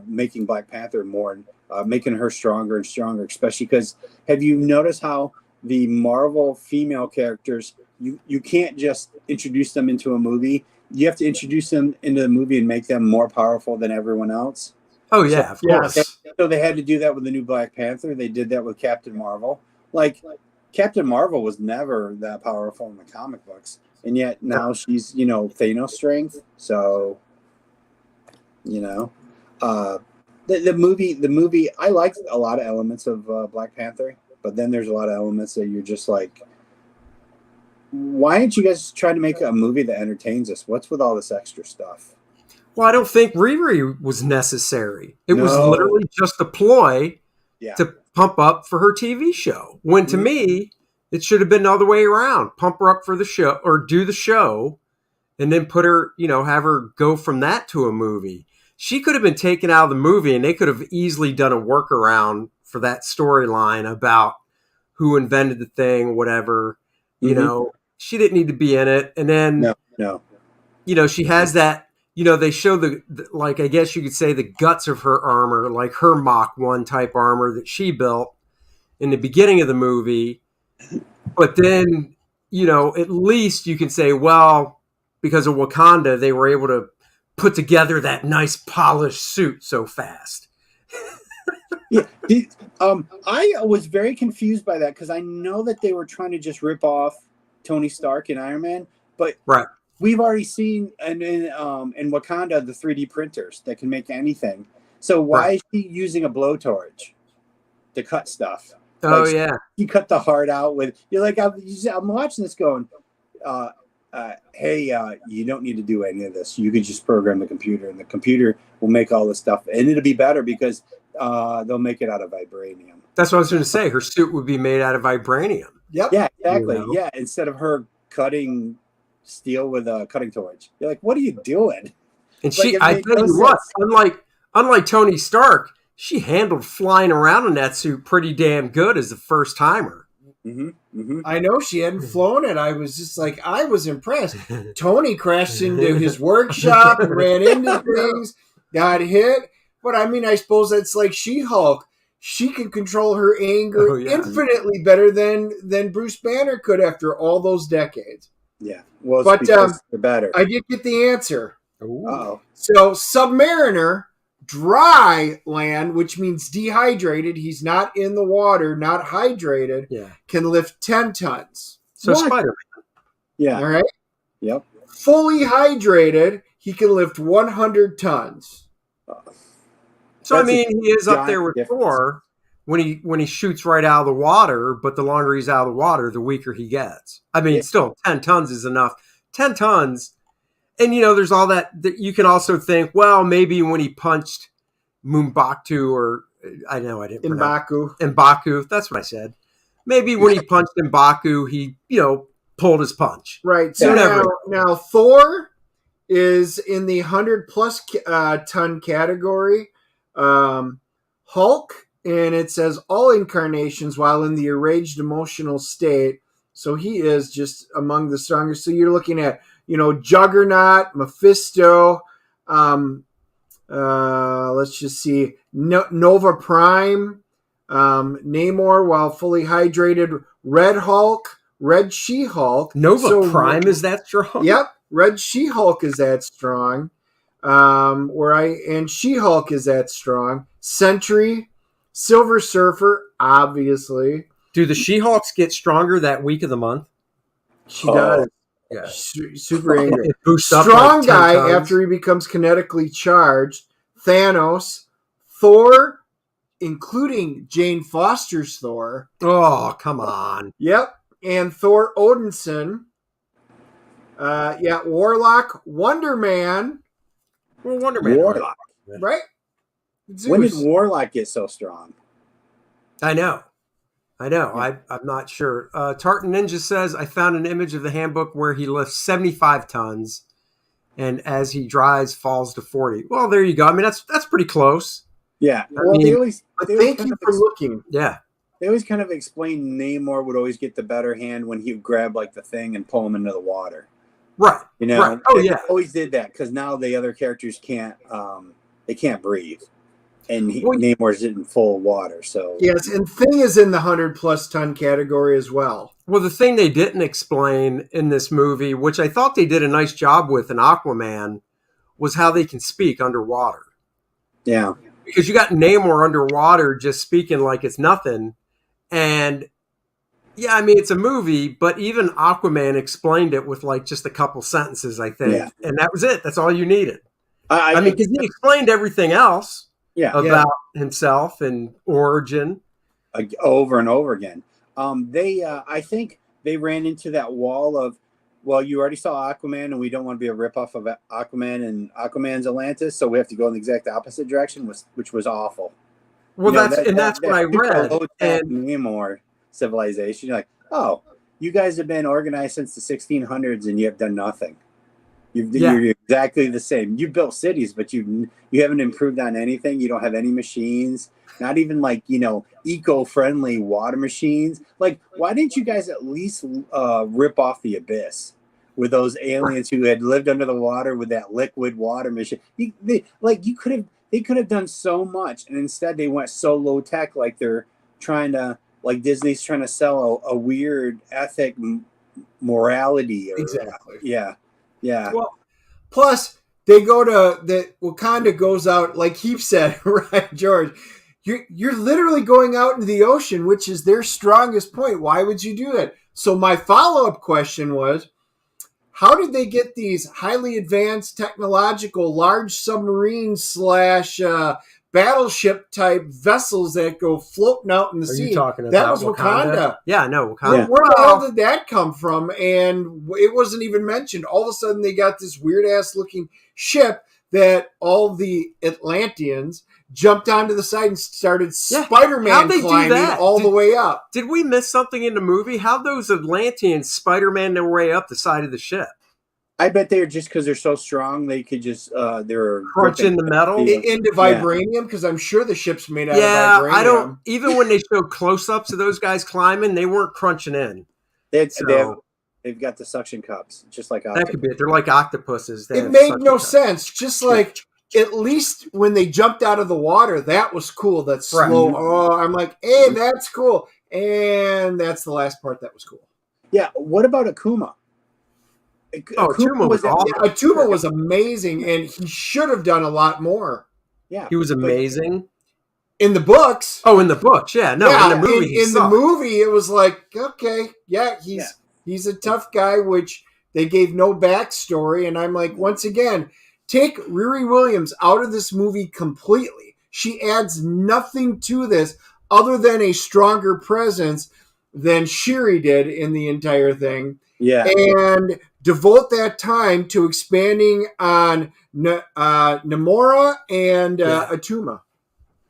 making Black Panther more, making her stronger and stronger, especially because have you noticed how the Marvel female characters, you can't just introduce them into a movie. You have to introduce them into the movie and make them more powerful than everyone else. Oh, yeah, of course. So they had to do that with the new Black Panther. They did that with Captain Marvel. Like, Captain Marvel was never that powerful in the comic books. And yet now she's, Thanos strength. So, the movie, I liked a lot of elements of Black Panther. But then there's a lot of elements that you're just like, why aren't you guys trying to make a movie that entertains us? What's with all this extra stuff? Well, I don't think Riri was necessary. It was literally just a ploy to pump up for her TV show. When to me, it should have been the other way around. Pump her up for the show or do the show and then put her, have her go from that to a movie. She could have been taken out of the movie and they could have easily done a workaround for that storyline about who invented the thing, whatever, she didn't need to be in it. And then, she has that, they show the, like, I guess you could say the guts of her armor, like her Mach 1 type armor that she built in the beginning of the movie. But then, at least you can say, well, because of Wakanda, they were able to put together that nice polished suit so fast. I was very confused by that because I know that they were trying to just rip off Tony Stark and Iron Man, but we've already seen in Wakanda the 3D printers that can make anything. So why is she using a blowtorch to cut stuff? He cut the heart out with. You're like, I'm watching this going, hey, you don't need to do any of this. You can just program the computer, and the computer will make all this stuff, and it'll be better because they'll make it out of vibranium. That's what I was going to say. Her suit would be made out of vibranium. Yep. Yeah, exactly. Yeah, instead of her cutting steel with a cutting torch. You're like, what are you doing? And I tell you what, unlike Tony Stark, she handled flying around in that suit pretty damn good as a first timer. I know she hadn't flown it. I was just like, I was impressed. Tony crashed into his workshop and ran into things, got hit. But I mean, I suppose that's like She-Hulk. She can control her anger infinitely better than Bruce Banner could after all those decades. Yeah. Well, it's because they're better. I did get the answer. Uh-oh. So Submariner, dry land, which means dehydrated. He's not in the water, not hydrated. Yeah. Can lift 10 tons. So Spider-Man. Yeah. All right. Yep. Fully hydrated, he can lift 100 tons. So I mean, he is up there with Thor when he shoots right out of the water. But the longer he's out of the water, the weaker he gets. I mean, still 10 tons is enough. 10 tons. And, there's all that you can also think, well, maybe when he punched M'Baku, or I know I didn't pronounce M'Baku. That's what I said. Maybe when he punched M'Baku, he, pulled his punch. Right. So now Thor is in the 100+ ton category. Hulk, and it says all incarnations while in the enraged emotional state. So he is just among the strongest. So you're looking at, Juggernaut, Mephisto, let's just see, Nova Prime, Namor while fully hydrated, Red Hulk, Red She-Hulk. Nova Prime is that strong? Yep, Red She-Hulk is that strong. And She-Hulk is that strong. Sentry, Silver Surfer, obviously. Do the She-Hulks get stronger that week of the month? She does. Yeah. Super angry. Strong guy tons. After he becomes kinetically charged. Thanos, Thor, including Jane Foster's Thor. Oh, come on. Yep. And Thor Odinson. Warlock, Wonder Man. Well, Wonder Man. Warlock. Right? Zeus. When did Warlock get so strong? I know. I'm not sure. Tartan Ninja says, I found an image of the handbook where he lifts 75 tons and as he dries, falls to 40. Well, there you go. I mean, that's pretty close. Yeah. Thank you for looking. Yeah. They always kind of explain Namor would always get the better hand when he would grab like the thing and pull him into the water. Right. Right. Oh, they always did that because now the other characters can't breathe. And Namor's in full water, so yes. And Thing is in the 100+ ton category as well. Well, the thing they didn't explain in this movie, which I thought they did a nice job with in Aquaman, was how they can speak underwater. Yeah, because you got Namor underwater just speaking like it's nothing, and yeah, I mean it's a movie, but even Aquaman explained it with like just a couple sentences, I think, and that was it. That's all you needed. I mean, because he explained everything else. About himself and origin over and over again. I think they ran into that wall of, well, you already saw Aquaman and we don't want to be a ripoff of Aquaman and Aquaman's Atlantis, so we have to go in the exact opposite direction, which was awful. Well, that's what I read. And Namor civilization, you're like, oh, you guys have been organized since the 1600s and you have done nothing. You're exactly the same. You built cities, but you haven't improved on anything. You don't have any machines, not even like, eco-friendly water machines. Like, why didn't you guys at least rip off the Abyss with those aliens who had lived under the water with that liquid water machine? They could have done so much, and instead they went so low tech, like they're trying to, like Disney's trying to sell a weird ethic morality. Exactly. Yeah. Yeah. Well, plus they go to the Wakanda goes out, like Heap said, right, George? You're literally going out into the ocean, which is their strongest point. Why would you do that? So my follow-up question was, how did they get these highly advanced technological large submarine / battleship type vessels that go floating out in the sea? That was Wakanda. Yeah, no, Wakanda. Where the hell did that come from? And it wasn't even mentioned. All of a sudden, they got this weird ass looking ship that all the Atlanteans jumped onto the side and started Spider-Man climbing all the way up. Did we miss something in the movie? How those Atlanteans Spider-Man their way up the side of the ship? I bet they're just because they're so strong, they could just they're Crunch in the metal. Into vibranium, because I'm sure the ship's made out of Yeah, vibranium. I don't. Even when they show close-ups of those guys climbing, they weren't crunching in. They've got the suction cups, just like that could be it. They're like octopuses. It made no sense. Just like at least when they jumped out of the water, that was cool. That slow. Oh, I'm like, hey, that's cool. And that's the last part that was cool. Yeah. What about Akuma? Akuma was awesome. Akuma was amazing, and he should have done a lot more. Yeah, he was amazing in the books. Oh, in the books, yeah. No, in the movie, in the movie, it was like, okay, he's a tough guy, which they gave no backstory, and I'm like, once again, take Riri Williams out of this movie completely. She adds nothing to this other than a stronger presence than Shuri did in the entire thing. Yeah, and devote that time to expanding on Namora and Atuma.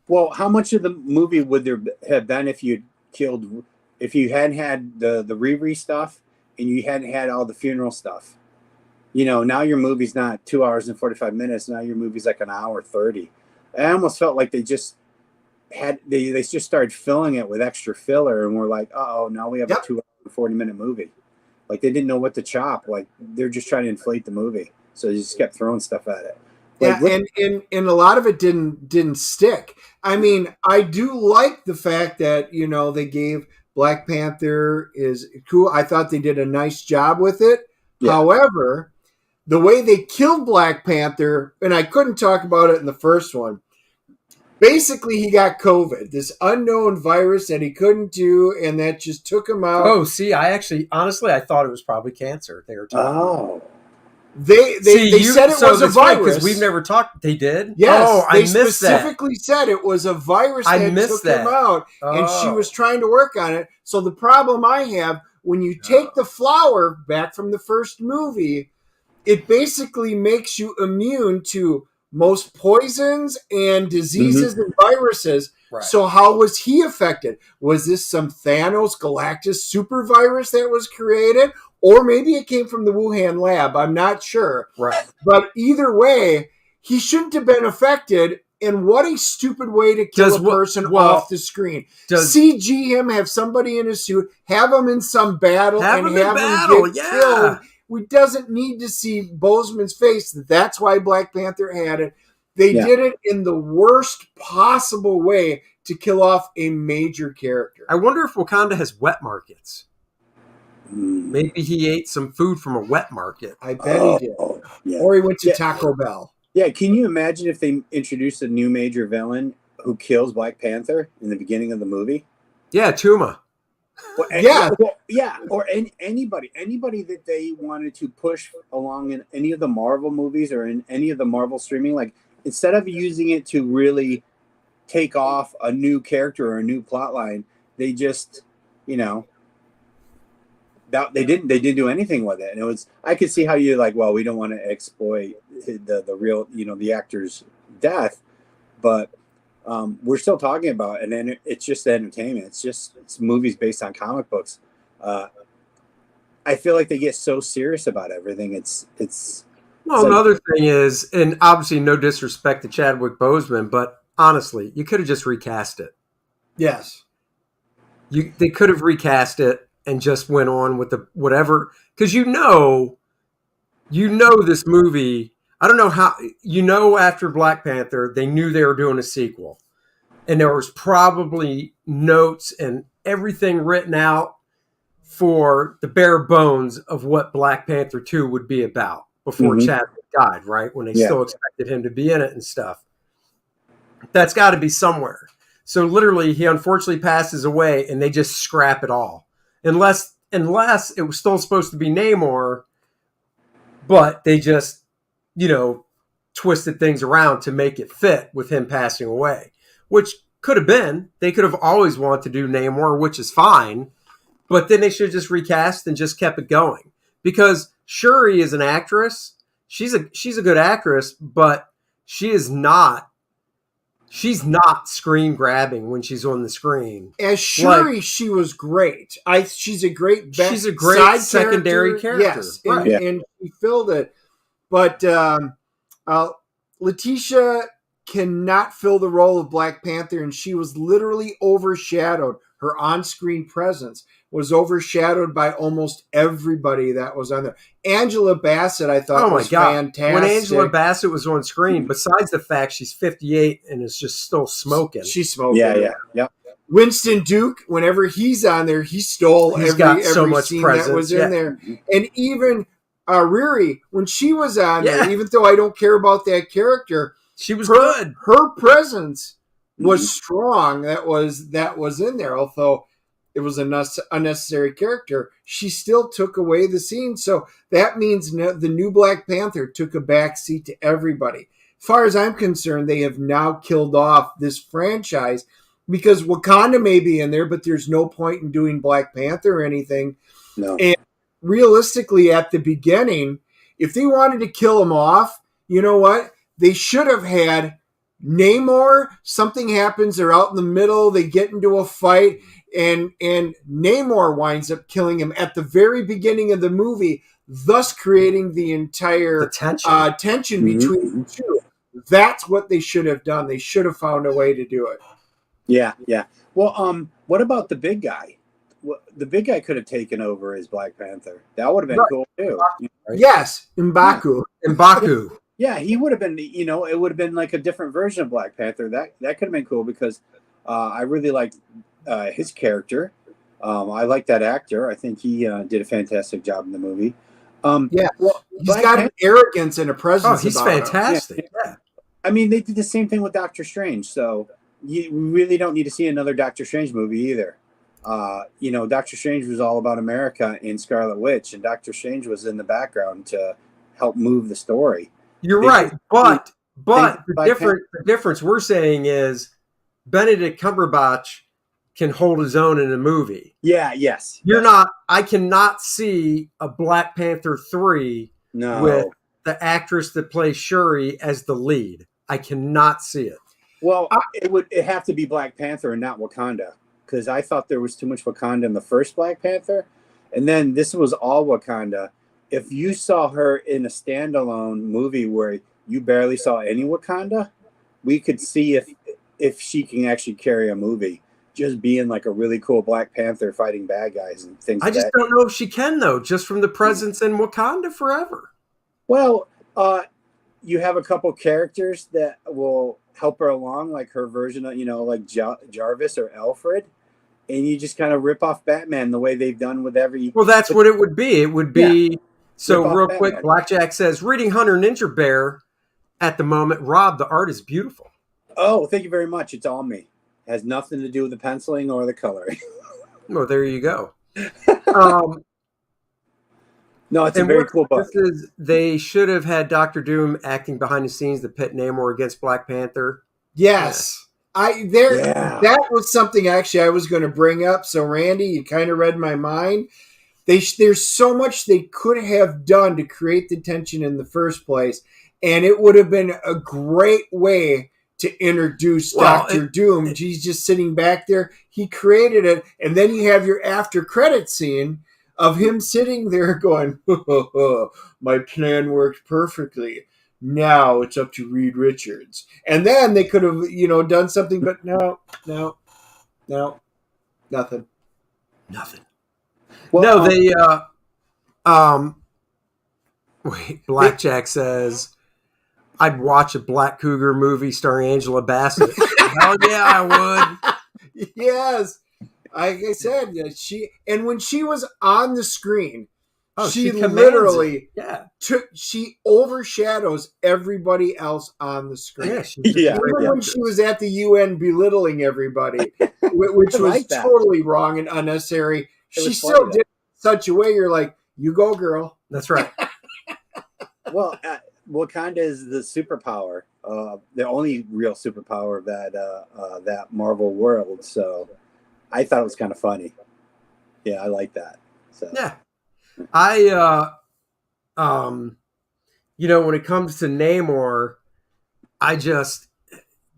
Well, how much of the movie would there have been if you hadn't had the Riri stuff and you hadn't had all the funeral stuff? You know, now your movie's not 2 hours and 45 minutes. Now your movie's like an hour 30. I almost felt like they just started filling it with extra filler, and we're like, oh, now we have a 2 hour and 40-minute movie. Like, they didn't know what to chop. Like, they're just trying to inflate the movie. So they just kept throwing stuff at it. Like, and a lot of it didn't stick. I mean, I do like the fact that, you know, they gave Black Panther is cool. I thought they did a nice job with it. Yeah. However, the way they killed Black Panther, and I couldn't talk about it in the first one, basically, he got COVID, this unknown virus that he couldn't do, and that just took him out. Oh, see, honestly, I thought it was probably cancer. They were talking about. They said it was a virus. Because we've never talked. They did? Yes. Oh, I missed that. They specifically said it was a virus that took him out, and she was trying to work on it. So the problem I have, when you take the flower back from the first movie, it basically makes you immune to most poisons and diseases and viruses. Right. So how was he affected? Was this some Thanos Galactus super virus that was created? Or maybe it came from the Wuhan lab. I'm not sure. Right. But either way, he shouldn't have been affected. And what a stupid way to kill a person off the screen. CG him, have somebody in a suit, have him in some battle, and have him get killed. We doesn't need to see Boseman's face. That's why Black Panther had it. They did it in the worst possible way to kill off a major character. I wonder if Wakanda has wet markets. Maybe he ate some food from a wet market. I bet he did. Yeah. Or he went to Taco Bell. Yeah, can you imagine if they introduced a new major villain who kills Black Panther in the beginning of the movie? Yeah, Tuma. Well, or anybody that they wanted to push along in any of the Marvel movies or in any of the Marvel streaming, like instead of using it to really take off a new character or a new plot line, they just, you know, they didn't do anything with it. And it was, I could see how you're like, well, we don't want to exploit the real, you know, the actor's death, but we're still talking about it, and it's just entertainment. It's movies based on comic books. I feel like they get so serious about everything. Well, another thing is, and obviously no disrespect to Chadwick Boseman, but honestly, you could have just recast it. Yes. They could have recast it and just went on with the whatever, because you know this movie. I don't know how, after Black Panther, they knew they were doing a sequel. And there was probably notes and everything written out for the bare bones of what Black Panther 2 would be about before Chadwick died, right? When they still expected him to be in it and stuff. That's got to be somewhere. So literally, he unfortunately passes away and they just scrap it all. Unless it was still supposed to be Namor, but they just, twisted things around to make it fit with him passing away, which could have been. They could have always wanted to do Namor, which is fine, but then they should have just recast and just kept it going. Because Shuri is an actress. She's a good actress, but she is not she's not screen grabbing when she's on the screen. As Shuri, she was great. She's a great side secondary character. Yes, and she filled it. But Letitia cannot fill the role of Black Panther, and she was literally overshadowed. Her on-screen presence was overshadowed by almost everybody that was on there. Angela Bassett, I thought, was fantastic. When Angela Bassett was on screen, besides the fact she's 58 and is just still smoking. She's smoking. Yeah. Winston Duke, whenever he's on there, he stole every so much scene presence. That was in there. And even Riri, when she was on there, even though I don't care about that character, she was good. Her presence was strong. That was in there. Although it was an unnecessary character, she still took away the scene. So that means the new Black Panther took a backseat to everybody. As far as I'm concerned, they have now killed off this franchise because Wakanda may be in there, but there's no point in doing Black Panther or anything. No. And realistically, at the beginning, if they wanted to kill him off, you know what? They should have had Namor. Something happens. They're out in the middle. They get into a fight, and Namor winds up killing him at the very beginning of the movie, thus creating the entire tension between the two. That's what they should have done. They should have found a way to do it. Yeah. Well, what about the big guy? The big guy could have taken over as Black Panther. That would have been cool too. Yes, M'Baku. Yeah, he would have been. It would have been like a different version of Black Panther. That could have been cool because I really liked his character. I like that actor. I think he did a fantastic job in the movie. Well, he's got an arrogance and a presence. Oh, he's fantastic. Yeah. I mean, they did the same thing with Doctor Strange, so you really don't need to see another Doctor Strange movie either. Doctor Strange was all about America in Scarlet Witch, and Doctor Strange was in the background to help move the story. You're right, but the difference we're saying is Benedict Cumberbatch can hold his own in a movie. Yes. I cannot see a Black Panther 3 with the actress that plays Shuri as the lead. I cannot see it. Well, it have to be Black Panther and not Wakanda, because I thought there was too much Wakanda in the first Black Panther, and then this was all Wakanda. If you saw her in a standalone movie where you barely saw any Wakanda, we could see if she can actually carry a movie, just being like a really cool Black Panther fighting bad guys and things. I just don't know if she can though, just from the presence in Wakanda Forever. Well, you have a couple characters that will help her along, like her version of like Jarvis or Alfred. And you just kind of rip off Batman the way they've done with every. Well, that's what it would be. It would be so real Batman. Quick. Blackjack says, reading Hunter Ninja Bear at the moment. Rob, the art is beautiful. Oh, thank you very much. It's all me. It has nothing to do with the penciling or the coloring. Well, there you go. No, it's a very cool book. They should have had Dr. Doom acting behind the scenes to pit Namor against Black Panther. Yes. That was something actually I was going to bring up. So Randy, you kind of read my mind. There's so much they could have done to create the tension in the first place, and it would have been a great way to introduce Dr. Doom. He's just sitting back there. He created it, and then you have your after credit scene of him sitting there going, my plan worked perfectly. Now it's up to Reed Richards. And then they could have, done something, but no, nothing. Well, Blackjack says, I'd watch a Black Cougar movie starring Angela Bassett. Hell yeah, I would. Yes. Like I said, when she was on the screen, she literally she overshadows everybody else on the screen. Even when she was at the UN belittling everybody, which was totally wrong and unnecessary, she still did it in such a way you're like, you go, girl. That's right. Well, Wakanda is the superpower, the only real superpower of that Marvel world. So I thought it was kind of funny. Yeah, I like that. So yeah. when it comes to Namor,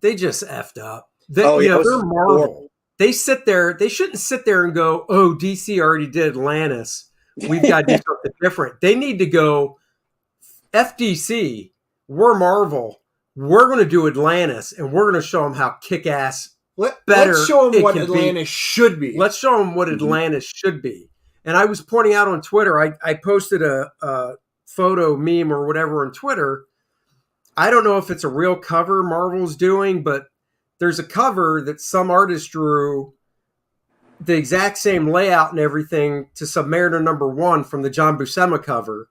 they just effed up. They, Oh, yeah, it was they're Marvel. horrible. They sit there. They shouldn't sit there and go, "Oh, DC already did Atlantis. We've got to do something different." They need to go, "FDC, we're Marvel. We're going to do Atlantis, and we're going to show them how kick-ass better Let's show them it what can Atlantis should be. Let's show them what Atlantis should be." And I was pointing out on Twitter. I posted a photo meme or whatever on Twitter. I don't know if it's a real cover Marvel's doing, but there's a cover that some artist drew the exact same layout and everything to Submariner #1 from the John Buscema cover.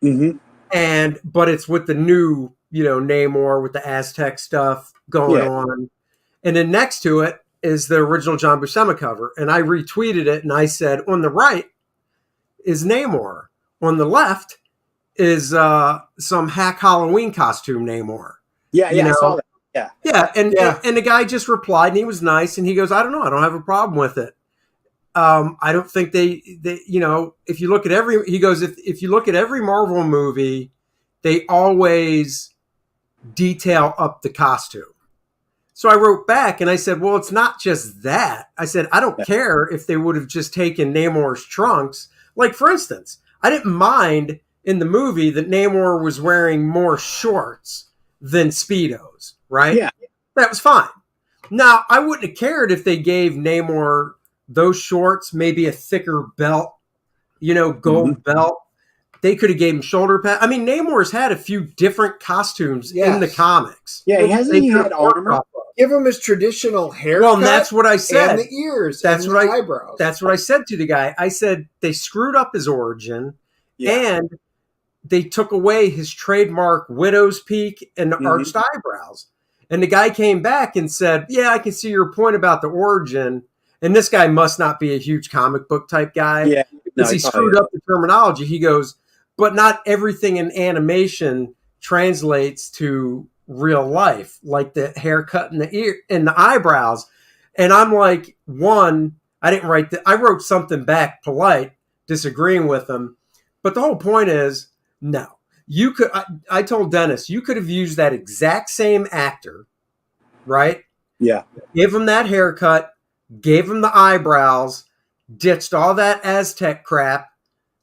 Mm-hmm. But it's with the new, Namor with the Aztec stuff going on. And then next to it is the original John Buscema cover. And I retweeted it and I said, on the right is Namor. On the left is some hack Halloween costume Namor. Yeah, I saw that. Yeah, and the guy just replied, and he was nice, and he goes, "I don't know, I don't have a problem with it. I don't think they if you look at if you look at every Marvel movie, they always detail up the costume." So I wrote back and I said, "Well, it's not just that." I said, "I don't care if they would have just taken Namor's trunks. Like, for instance, I didn't mind in the movie that Namor was wearing more shorts than Speedos, right? Yeah. That was fine. Now, I wouldn't have cared if they gave Namor those shorts, maybe a thicker belt, gold belt. They could have gave him shoulder pads. I mean, Namor's had a few different costumes in the comics. Yeah, he hasn't had armor. Give him his traditional haircut. Well, that's what I said. And the ears. That's and what the eyebrows. That's what I said to the guy. I said they screwed up his origin, and they took away his trademark widow's peak and the arched eyebrows. And the guy came back and said, "Yeah, I can see your point about the origin." And this guy must not be a huge comic book type guy. Yeah, because he screwed up the terminology. He goes, "But not everything in animation translates to real life, like the haircut and the ear and the eyebrows." And I'm like, I wrote something back polite, disagreeing with him. But the whole point is, no, you could, I told Dennis, you could have used that exact same actor, right? Yeah. Give him that haircut, gave him the eyebrows, ditched all that Aztec crap,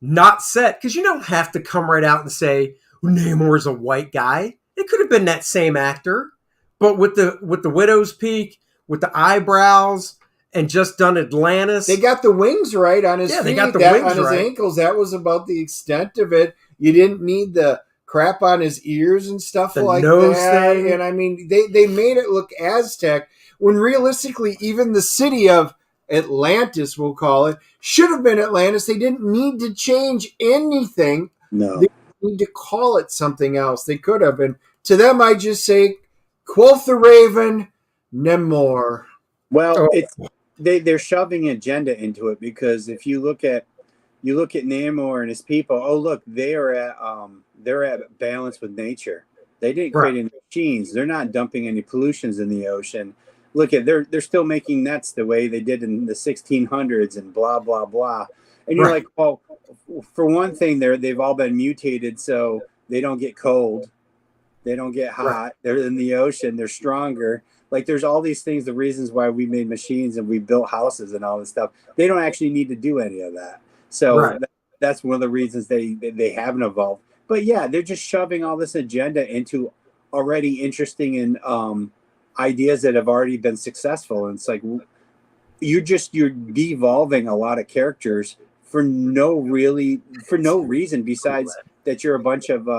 not set, because you don't have to come right out and say Namor's a white guy. It could have been that same actor, but with the widow's peak, with the eyebrows, and just done Atlantis. They got the wings right on his feet. They got the wings on his ankles. That was about the extent of it. You didn't need the crap on his ears and stuff like that. Thing. And I mean, they made it look Aztec when realistically, even the city of Atlantis, we'll call it, should have been Atlantis. They didn't need to change anything. No. They need to call it something else. They could have. And to them, I just say, quoth the raven, Namor. Well, they're shoving agenda into it, because if you look at Namor and his people, look, they're at balance with nature. They didn't create any machines. They're not dumping any pollutions in the ocean. Look at they're still making nets the way they did in the 1600s and blah blah blah. And you're like, well, for one thing, they've all been mutated so they don't get cold, they don't get hot. They're in the ocean. They're stronger. Like, there's all these things, the reasons why we made machines and we built houses and all this stuff. They don't actually need to do any of that. So that's one of the reasons they haven't evolved. But yeah, they're just shoving all this agenda into already interesting and ideas that have already been successful. And it's like, you're devolving a lot of characters for no reason besides that you're a bunch of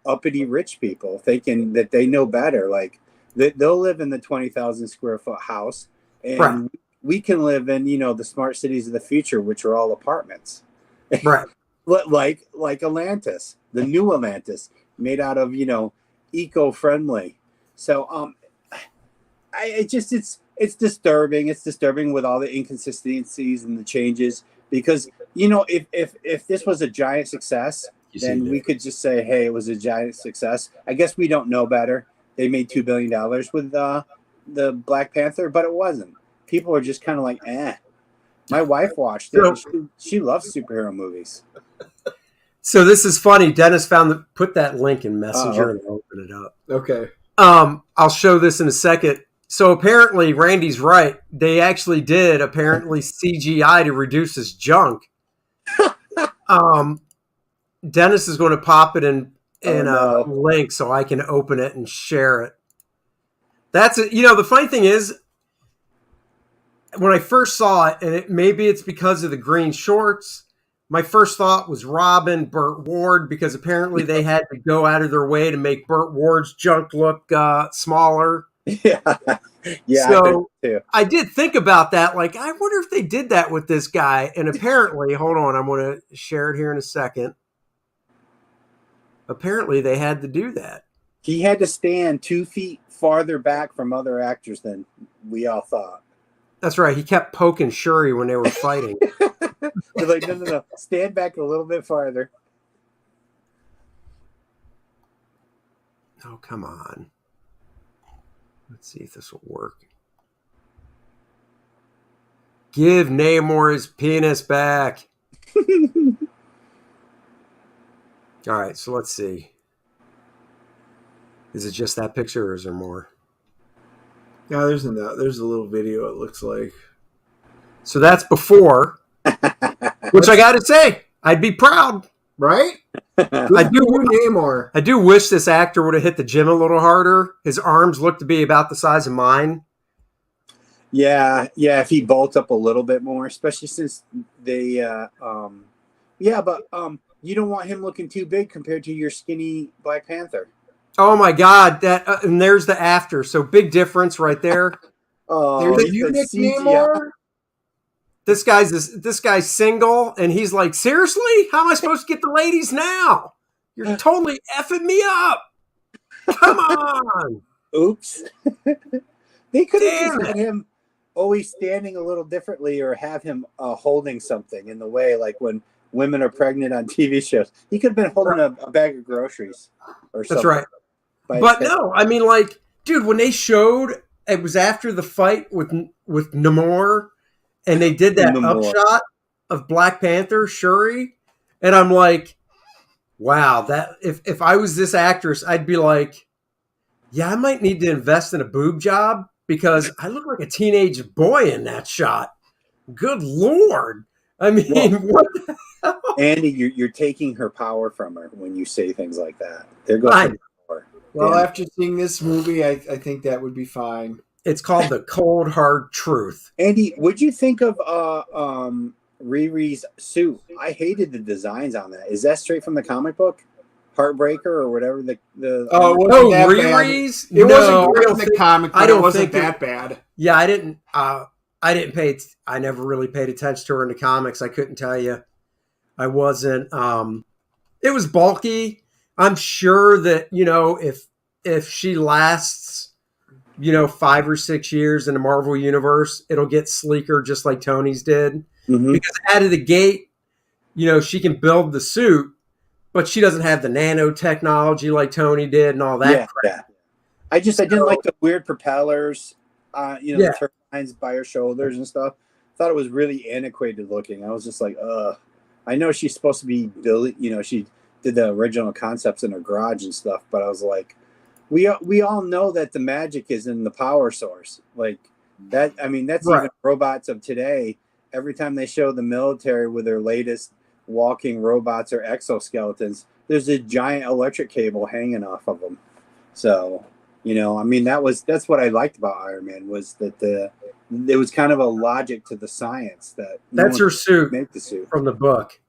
uppity rich people thinking that they know better. Like, they'll live in the 20,000 square foot house, and we can live in, the smart cities of the future, which are all apartments. Right. like Atlantis, the new Atlantis, made out of, eco-friendly. So it's disturbing. It's disturbing with all the inconsistencies and the changes, because, if this was a giant success, then we could just say, hey, it was a giant success. I guess we don't know better. They made $2 billion with the Black Panther, but it wasn't. People were just kind of like, eh. My wife watched it. She loves superhero movies. So this is funny. Dennis put that link in Messenger and opened it up. Okay. I'll show this in a second. So apparently, Randy's right. They actually did apparently CGI to reduce his junk. Dennis is going to pop it in a link so I can open it and share it. That's it. You know, the funny thing is, when I first saw it, and maybe it's because of the green shorts, my first thought was Robin, Burt Ward, because apparently they had to go out of their way to make Burt Ward's junk look smaller. Yeah. So I did think about that. Like, I wonder if they did that with this guy. And apparently, hold on, I'm going to share it here in a second. Apparently, they had to do that. He had to stand 2 feet farther back from other actors than we all thought. That's right. He kept poking Shuri when they were fighting. They're like, no. Stand back a little bit farther. Oh, come on. Let's see if this will work. Give Namor his penis back. All right, so let's see. Is it just that picture or is there more? Yeah, there's a little video, it looks like. So that's before, which I got to say, I'd be proud. Right? I do wish this actor would have hit the gym a little harder. His arms look to be about the size of mine. Yeah, if he bulked up a little bit more, especially since they, but you don't want him looking too big compared to your skinny Black Panther. Oh my God! And there's the after. So big difference right there. Oh, there's a eunuch Namor. This guy's single, and he's like, seriously? How am I supposed to get the ladies now? You're totally effing me up. Come on. Oops. They could have just had him always standing a little differently, or have him holding something in the way, like when women are pregnant on TV shows. He could have been holding a bag of groceries or something. That's right. But no, I mean, like, dude, when they showed, it was after the fight with Namor, and they did that upshot of Black Panther, Shuri, and I'm like, wow, that if I was this actress, I'd be like, yeah, I might need to invest in a boob job because I look like a teenage boy in that shot. Good Lord. I mean, what the hell? Andy, you're taking her power from her when you say things like that. There goes her power. Well, after seeing this movie, I think that would be fine. It's called The Cold Hard Truth. Andy, what'd you think of Riri's suit? I hated the designs on that. Is that straight from the comic book? Heartbreaker or whatever the Riri's? It wasn't great in the comic, but it wasn't that bad. Yeah, I didn't pay. I never really paid attention to her in the comics. I couldn't tell you. I wasn't. It was bulky. I'm sure that, you know, if she lasts, you know, 5 or 6 years in the Marvel universe, it'll get sleeker just like Tony's did. Mm-hmm. Because out of the gate, you know, she can build the suit, but she doesn't have the nanotechnology like Tony did and all that crap. Yeah. I didn't like the weird propellers, the turbines by her shoulders and stuff. Thought it was really antiquated looking. I was just like, I know she's supposed to be building, you know, she did the original concepts in her garage and stuff, but I was like, we all know that the magic is in the power source. Like that, I mean, that's right. Even robots of today. Every time they show the military with their latest walking robots or exoskeletons, there's a giant electric cable hanging off of them. So, you know, I mean, that's what I liked about Iron Man, was that there was kind of a logic to the science that that's her suit, make the suit from the book.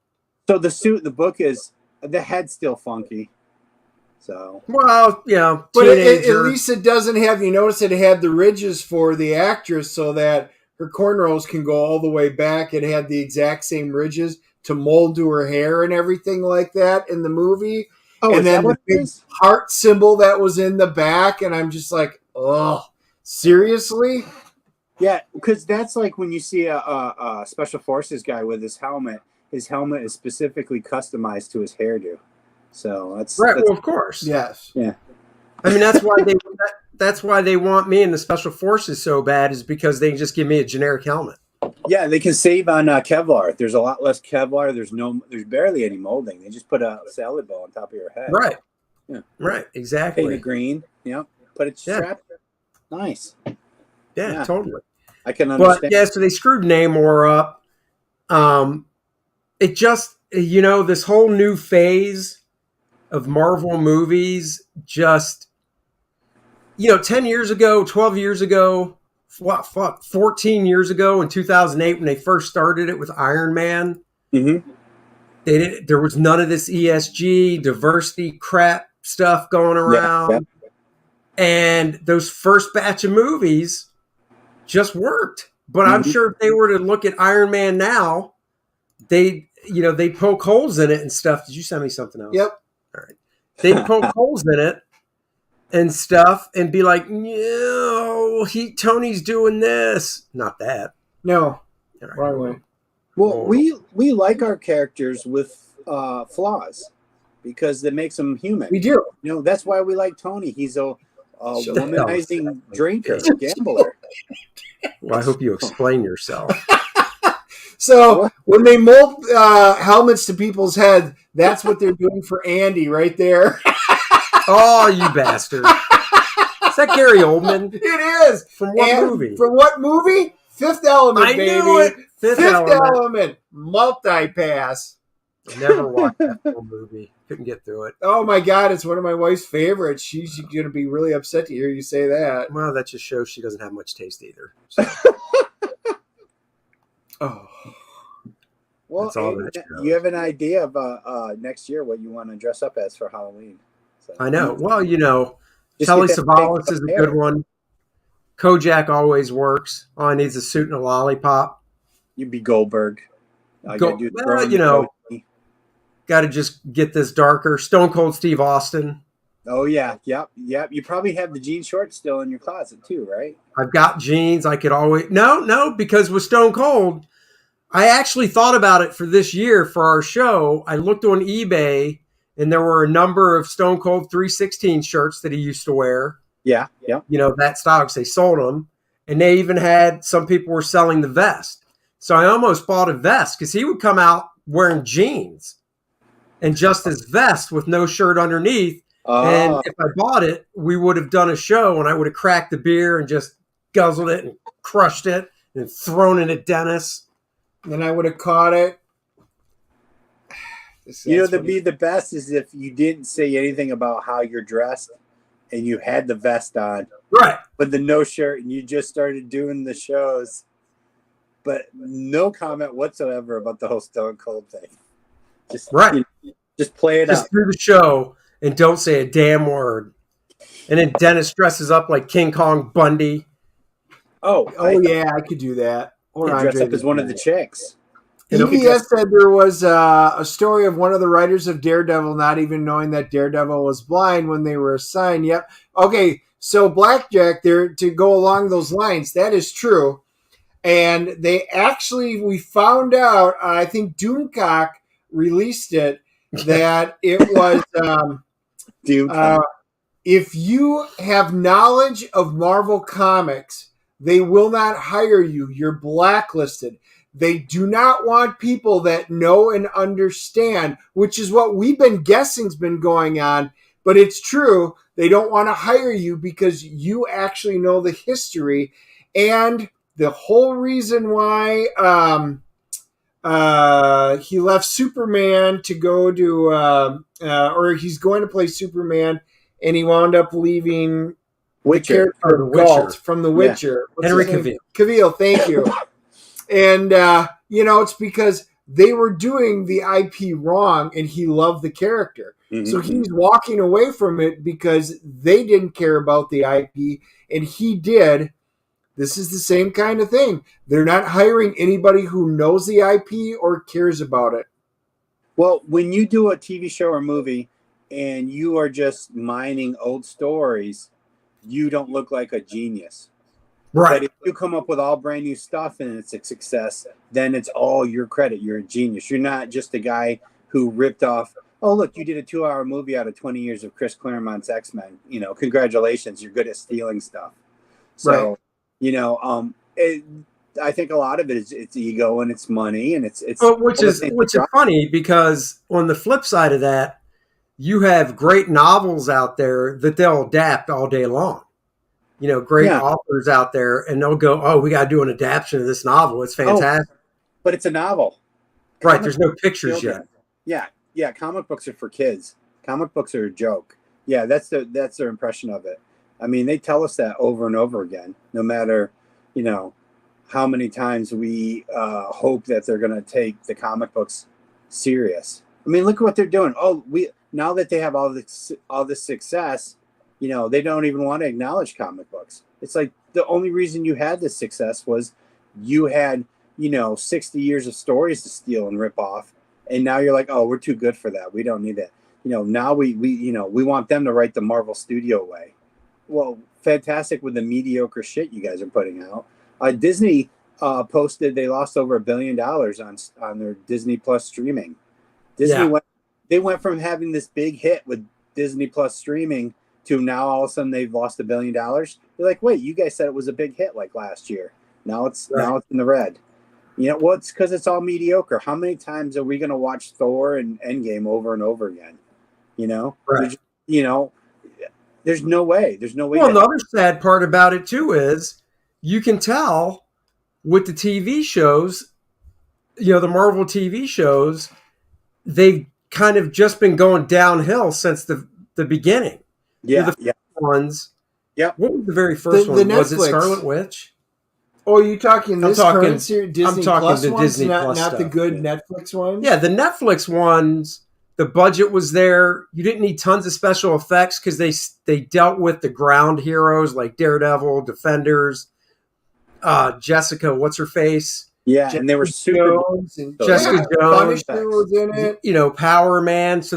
So the suit in the book is, the head's still funky. So, well, yeah, but at least it doesn't have, you notice it had the ridges for the actress so that her cornrows can go all the way back. It had the exact same ridges to mold to her hair and everything like that in the movie. Oh, and then the big heart symbol that was in the back. And I'm just like, oh, seriously? Yeah, because that's like when you see a special forces guy with his helmet is specifically customized to his hairdo. So that's right. Well, of course. Yes. Yeah. I mean, that's why they want me in the special forces so bad, is because they just give me a generic helmet. Yeah, they can save on Kevlar. There's a lot less Kevlar. There's barely any molding. They just put a salad bowl on top of your head. Right. Yeah. Right. Exactly. Painted green. Yeah. Put it strapped. Nice. Yeah, totally. I can understand. But yeah, so they screwed Namor up. It just, this whole new phase of Marvel movies just, 10 years ago, 12 years ago, 14 years ago in 2008 when they first started it with Iron Man, there was none of this ESG, diversity crap stuff going around. Yeah. And those first batch of movies just worked. But I'm sure if they were to look at Iron Man now, they poke holes in it and stuff. Did you send me something else? Yep. All right. They'd poke holes in it and stuff and be like, Tony's doing this. Not that. No. Right. Wrong way. Well, we like our characters with flaws because it makes them human. We do. That's why we like Tony. He's a womanizing drinker, gambler. Well, I hope you explain yourself. So when they mold helmets to people's head, that's what they're doing for Andy right there. Oh, you bastard. Is that Gary Oldman? It is. From what movie? From what movie? Fifth Element, I baby. knew it. Fifth Element. Multi-pass. Never watched that whole movie. Couldn't get through it. Oh my God, it's one of my wife's favorites. She's going to be really upset to hear you say that. Well, that just shows she doesn't have much taste either. So. Oh. Well, you have an idea of next year what you want to dress up as for Halloween. So. I know. Well, Telly Savalas is a good one. Kojak always works. All I need is a suit and a lollipop. You'd be Goldberg. Got to just get this darker. Stone Cold Steve Austin. Oh, yeah. Yep. You probably have the jean shorts still in your closet, too, right? I've got jeans. I could always... No, because with Stone Cold, I actually thought about it for this year for our show. I looked on eBay, and there were a number of Stone Cold 316 shirts that he used to wear. Yeah. That style, because they sold them. And they even had... Some people were selling the vest. So I almost bought a vest, because he would come out wearing jeans and just his vest with no shirt underneath. And if I bought it, we would have done a show and I would have cracked the beer and just guzzled it and crushed it and thrown it at Dennis. Then I would have caught it. The best is if you didn't say anything about how you're dressed and you had the vest on. Right. But the no shirt and you just started doing the shows. But no comment whatsoever about the whole Stone Cold thing. Just play it out. Through the show. And don't say a damn word. And then Dennis dresses up like King Kong Bundy. Yeah, I could do that. Or dress up as one of the chicks. EBS said there was a story of one of the writers of Daredevil not even knowing that Daredevil was blind when they were assigned. Yep. Okay, so Blackjack, there to go along those lines, that is true. And we found out, I think Doomcock released it, that it was... if you have knowledge of Marvel Comics, they will not hire you. You're blacklisted. They do not want people that know and understand, which is what we've been guessing's been going on. But it's true. They don't want to hire you because you actually know the history. And the whole reason why he left Superman to go to, or he's going to play Superman, and he wound up leaving the character Galt from The Witcher. Yeah. Henry Cavill. Cavill, thank you. And, it's because they were doing the IP wrong, and he loved the character. Mm-hmm. So he's walking away from it because they didn't care about the IP, and he did. This is the same kind of thing. They're not hiring anybody who knows the IP or cares about it. Well, when you do a TV show or movie and you are just mining old stories, you don't look like a genius. Right. But if you come up with all brand new stuff and it's a success, then it's all your credit. You're a genius. You're not just a guy who ripped off, oh, look, you did a 2-hour movie out of 20 years of Chris Claremont's X-Men. Congratulations. You're good at stealing stuff. So, right. I think a lot of it is it's ego and it's money and it's which is funny because on the flip side of that, you have great novels out there that they'll adapt all day long. great Yeah. authors out there, and they'll go, "Oh, we got to do an adaptation of this novel. It's fantastic." But it's a novel. Right? Comic There's no books are pictures yet. children. Yeah. Comic books are for kids. Comic books are a joke. Yeah, that's their impression of it. I mean, they tell us that over and over again, no matter, how many times we hope that they're going to take the comic books serious. I mean, look at what they're doing. Now that they have all this success, they don't even want to acknowledge comic books. It's like the only reason you had this success was you had 60 years of stories to steal and rip off, and now you're like, oh, we're too good for that. We don't need that. Now we want them to write the Marvel Studio way. Well, fantastic with the mediocre shit you guys are putting out. Disney posted they lost over $1 billion on their Disney Plus streaming. They went from having this big hit with Disney Plus streaming to now all of a sudden they've lost $1 billion. They're like, wait, you guys said it was a big hit like last year. Now it's in the red. It's because it's all mediocre. How many times are we going to watch Thor and Endgame over and over again? Right. There's no way. Well, the other sad part about it too is you can tell with the TV shows, the Marvel TV shows, they've kind of just been going downhill since the beginning. Yeah. The first ones. Yeah. What was the very first one? Was it Scarlet Witch? Oh, you talking this current series, Disney I'm talking Plus the ones, Disney not Plus the stuff. good Netflix ones? Yeah, the Netflix ones, the budget was there. You didn't need tons of special effects because they dealt with the ground heroes like Daredevil, Defenders, Jessica, what's her face? Yeah, and they were super. Jessica Jones. Punisher was in it. Power Man. So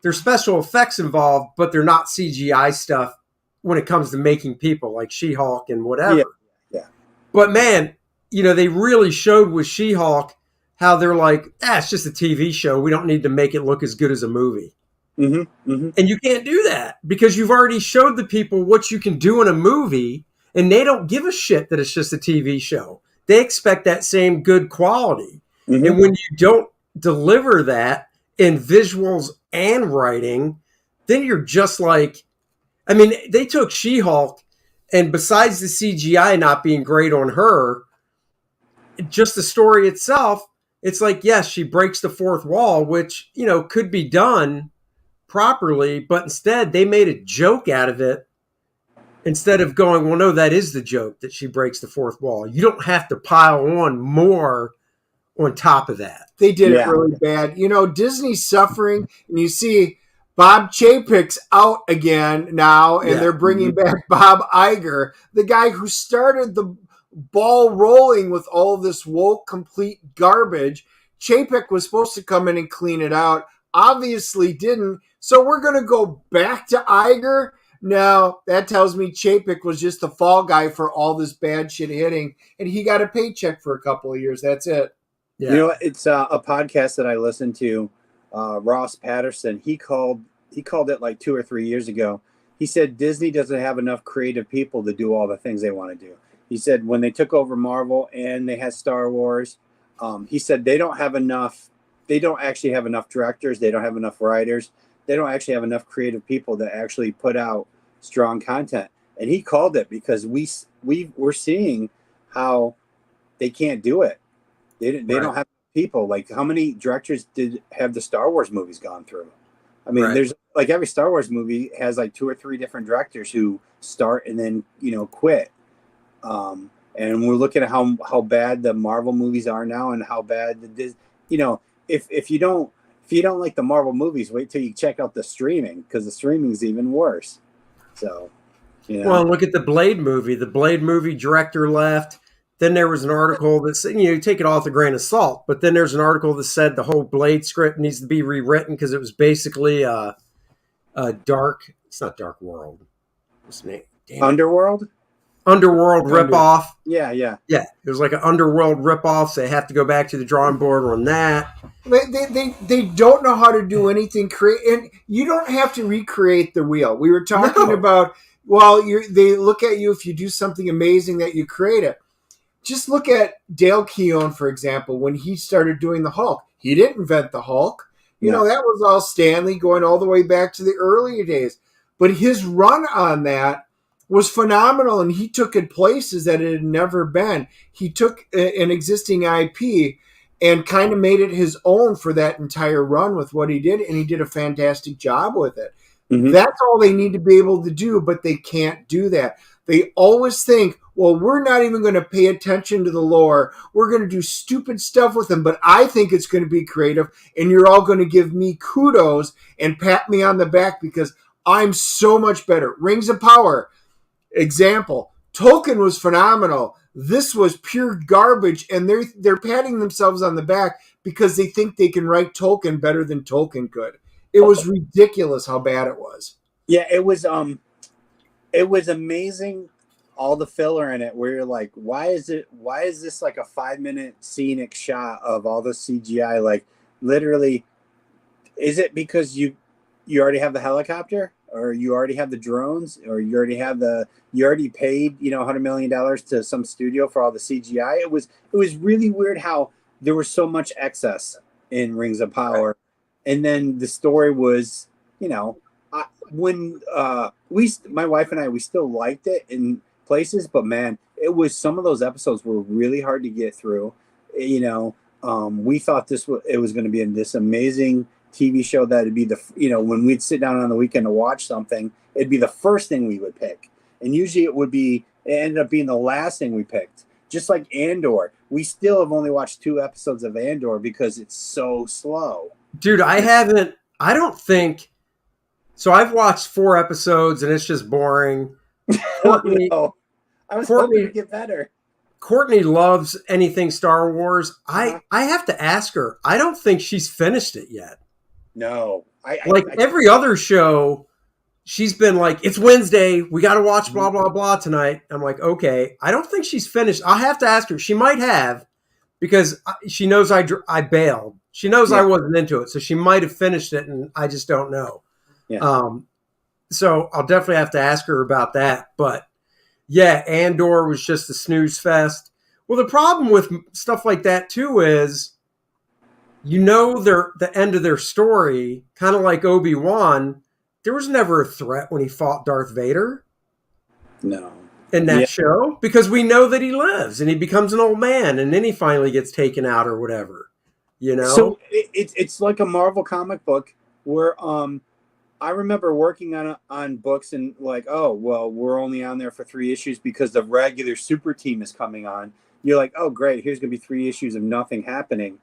there's special effects involved, but they're not CGI stuff when it comes to making people like She-Hulk and whatever. Yeah. But man, they really showed with She-Hulk how they're like, it's just a TV show. We don't need to make it look as good as a movie. Mm-hmm, mm-hmm. And you can't do that because you've already showed the people what you can do in a movie, and they don't give a shit that it's just a TV show. They expect that same good quality. Mm-hmm. And when you don't deliver that in visuals and writing, then you're just like, they took She-Hulk, and besides the CGI not being great on her, just the story itself, it's like, yes, she breaks the fourth wall, which, could be done properly, but instead they made a joke out of it instead of going, well, no, that is the joke that she breaks the fourth wall. You don't have to pile on more on top of that. They did it really bad. Disney's suffering, and you see Bob Chapek's out again now, and they're bringing back Bob Iger, the guy who started the ball rolling with all this woke, complete garbage. Chapek was supposed to come in and clean it out. Obviously didn't. So we're going to go back to Iger. Now, that tells me Chapek was just the fall guy for all this bad shit hitting, and he got a paycheck for a couple of years. That's it. Yeah. It's a podcast that I listened to. Ross Patterson, he called it like 2 or 3 years ago. He said Disney doesn't have enough creative people to do all the things they want to do. He said when they took over Marvel and they had Star Wars, he said they don't actually have enough directors, they don't have enough writers, they don't actually have enough creative people to actually put out strong content. And he called it because we're seeing how they can't do it. They don't have people. Like, how many directors have the Star Wars movies gone through? There's like every Star Wars movie has like 2 or 3 different directors who start and then quit. And we're looking at how bad the Marvel movies are now, and how bad if you don't like the Marvel movies, wait till you check out the streaming, because the streaming is even worse. So, well, look at the Blade movie. The Blade movie director left. Then there was an article that said, you take it all with a grain of salt, but then there's an article that said the whole Blade script needs to be rewritten because it was basically a dark, it's not Dark World. What's the name? Underworld ripoff. Yeah. It was like an Underworld ripoff, so they have to go back to the drawing board on that. They don't know how to do anything and you don't have to recreate the wheel. We were talking about, they look at you if you do something amazing that you create it. Just look at Dale Keown, for example, when he started doing the Hulk. He didn't invent the Hulk. That was all Stanley going all the way back to the earlier days. But his run on that was phenomenal, and he took it places that it had never been. He took an existing IP and kind of made it his own for that entire run with what he did, and he did a fantastic job with it. Mhm. That's all they need to be able to do, but they can't do that. They always think, well, we're not even going to pay attention to the lore. We're going to do stupid stuff with them, but I think it's going to be creative, and you're all going to give me kudos and pat me on the back because I'm so much better. Rings of Power, example. Tolkien was phenomenal. This was pure garbage, and they're patting themselves on the back because they think they can write Tolkien better than Tolkien could. It was ridiculous how bad it was. Yeah, it was amazing, all the filler in it where you're like, why is this like a 5-minute scenic shot of all the CGI? Like, literally, is it because you already have the helicopter, or you already have the drones, or you already paid $100 million to some studio for all the CGI? It was really weird how there was so much excess in Rings of Power. Right. And then the story was, when my wife and I, we still liked it in places, but man, it was, some of those episodes were really hard to get through. We thought it was going to be this amazing TV show that it'd be when we'd sit down on the weekend to watch something, it'd be the first thing we would pick. And usually it ended up being the last thing we picked. Just like Andor. We still have only watched 2 episodes of Andor because it's so slow. Dude, I've watched 4 episodes and it's just boring. Courtney, no. I was hoping to get better. Courtney loves anything Star Wars. I have to ask her. I don't think she's finished it yet. No. Every other show, she's been like, it's Wednesday. We got to watch blah, blah, blah tonight. I'm like, okay. I don't think she's finished. I'll have to ask her. She might have, because she knows I bailed. She knows I wasn't into it. So she might have finished it, and I just don't know. Yeah. So I'll definitely have to ask her about that. But yeah, Andor was just a snooze fest. Well, the problem with stuff like that too is, the end of their story, kind of like Obi-Wan, there was never a threat when he fought Darth Vader. No. In that show, because we know that he lives and he becomes an old man, and then he finally gets taken out or whatever. So it's like a Marvel comic book where I remember working on books and like, oh, well, we're only on there for 3 issues because the regular super team is coming on. You're like, oh, great, here's going to be 3 issues of nothing happening.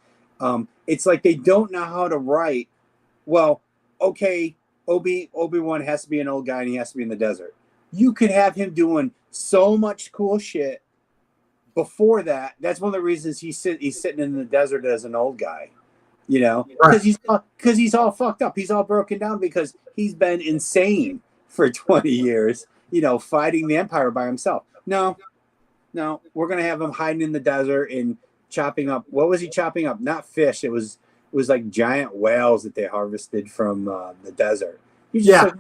It's like they don't know how to write. Well, okay, Obi-Wan has to be an old guy and he has to be in the desert. You could have him doing so much cool shit before that. That's one of the reasons he's sitting in the desert as an old guy. Because he's all fucked up. He's all broken down because he's been insane for 20 years, fighting the Empire by himself. No, we're going to have him hiding in the desert and chopping up. What was he chopping up? Not fish. It was like giant whales that they harvested from the desert. He's just like,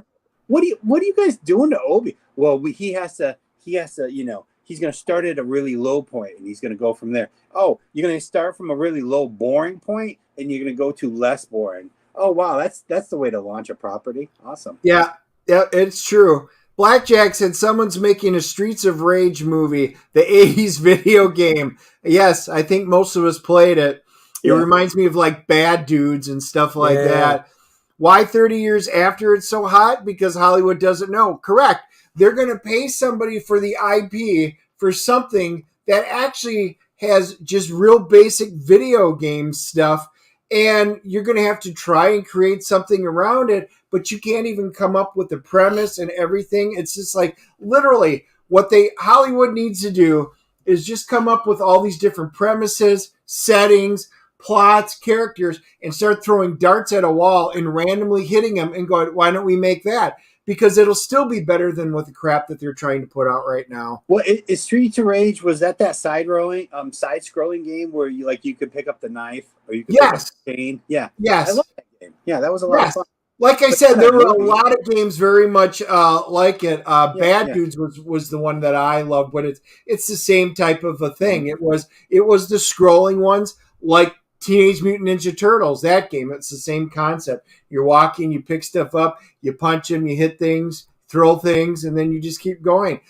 what are you guys doing to Obi? Well, he has to, he's going to start at a really low point and he's going to go from there. Oh, you're going to start from a really low boring point and you're going to go to less boring. Oh, wow. That's the way to launch a property. Awesome. Yeah, it's true. Blackjack said someone's making a Streets of Rage movie, the 80s video game. Yes, I think most of us played it. It reminds me of like Bad Dudes and stuff like that. Why 30 years after it's so hot? Because Hollywood doesn't know. Correct. They're going to pay somebody for the IP for something that actually has just real basic video game stuff. And you're going to have to try and create something around it, but you can't even come up with the premise and everything. It's just like literally what Hollywood needs to do is just come up with all these different premises, settings, plots, characters, and start throwing darts at a wall and randomly hitting them and going, why don't we make that? Because it'll still be better than what the crap that they're trying to put out right now. Well, is Streets of Rage, was that side-scrolling game where you could pick up the knife or you could pick up the chain? Yeah. Yes. I love that game. Yeah, that was a lot of fun. Like I said, there were a lot of games very much like it. Bad Dudes was the one that I loved, but it's the same type of a thing. It was the scrolling ones like Teenage Mutant Ninja Turtles, that game. It's the same concept. You're walking, you pick stuff up, you punch them, you hit things, throw things, and then you just keep going.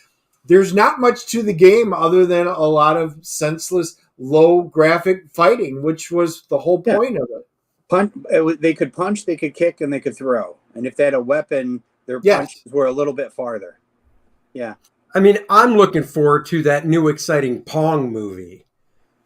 There's not much to the game other than a lot of senseless, low graphic fighting, which was the whole point of it. They could punch, they could kick, and they could throw. And if they had a weapon, their punches were a little bit farther. Yeah. I mean, I'm looking forward to that new exciting Pong movie.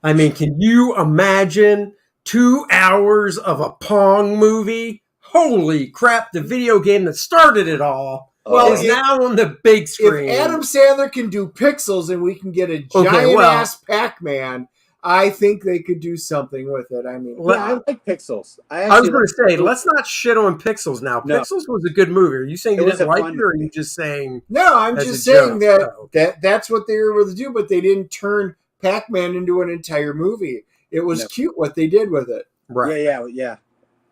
I mean, can you imagine 2 hours of a Pong movie? Holy crap, the video game that started it all is now on the big screen. If Adam Sandler can do pixels and we can get a giant-ass Pac-Man, I think they could do something with it. I mean, I like Pixels. I was going to say, let's not shit on Pixels now. No. Pixels was a good movie. Are you saying you didn't like it, or are you just saying... No, I'm just saying that's what they were able to do, but they didn't turn Pac-Man into an entire movie. It was cute what they did with it. Right. Yeah.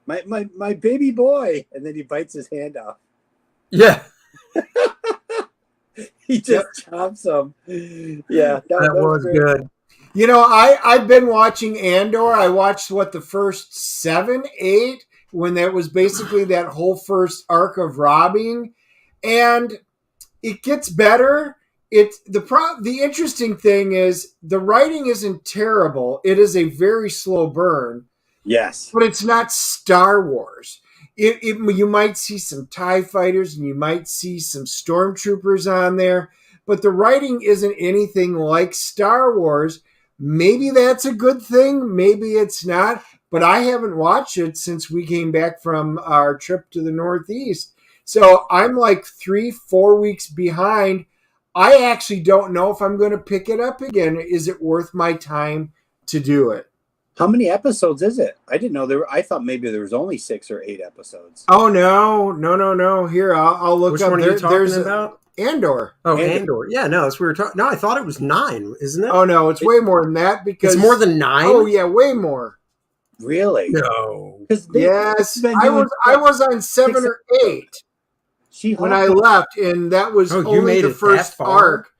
My baby boy. And then he bites his hand off. Yeah. He just chops him. Yeah. That was good. You know, I've been watching Andor. I watched, the first 7, 8, when that was basically that whole first arc of robbing. And it gets better. The interesting thing is the writing isn't terrible. It is a very slow burn. Yes. But it's not Star Wars. You might see some TIE fighters and you might see some stormtroopers on there, but the writing isn't anything like Star Wars. Maybe that's a good thing. Maybe it's not. But I haven't watched it since we came back from our trip to the Northeast. So I'm like 3-4 weeks behind. I actually don't know if I'm going to pick it up again. Is it worth my time to do it? How many episodes is it? I didn't know I thought maybe there was only 6 or 8 episodes. Oh, no. Here, I'll look Which up. One are you talking about? Andor. Oh, Andor. Yeah, no, that's what we were talking. No, I thought it was 9, isn't it? Oh no, it's way more than that because it's more than 9. Oh yeah, way more. Really? No. Yes, I was on 7 or 8 when I left, and that was only the first arc.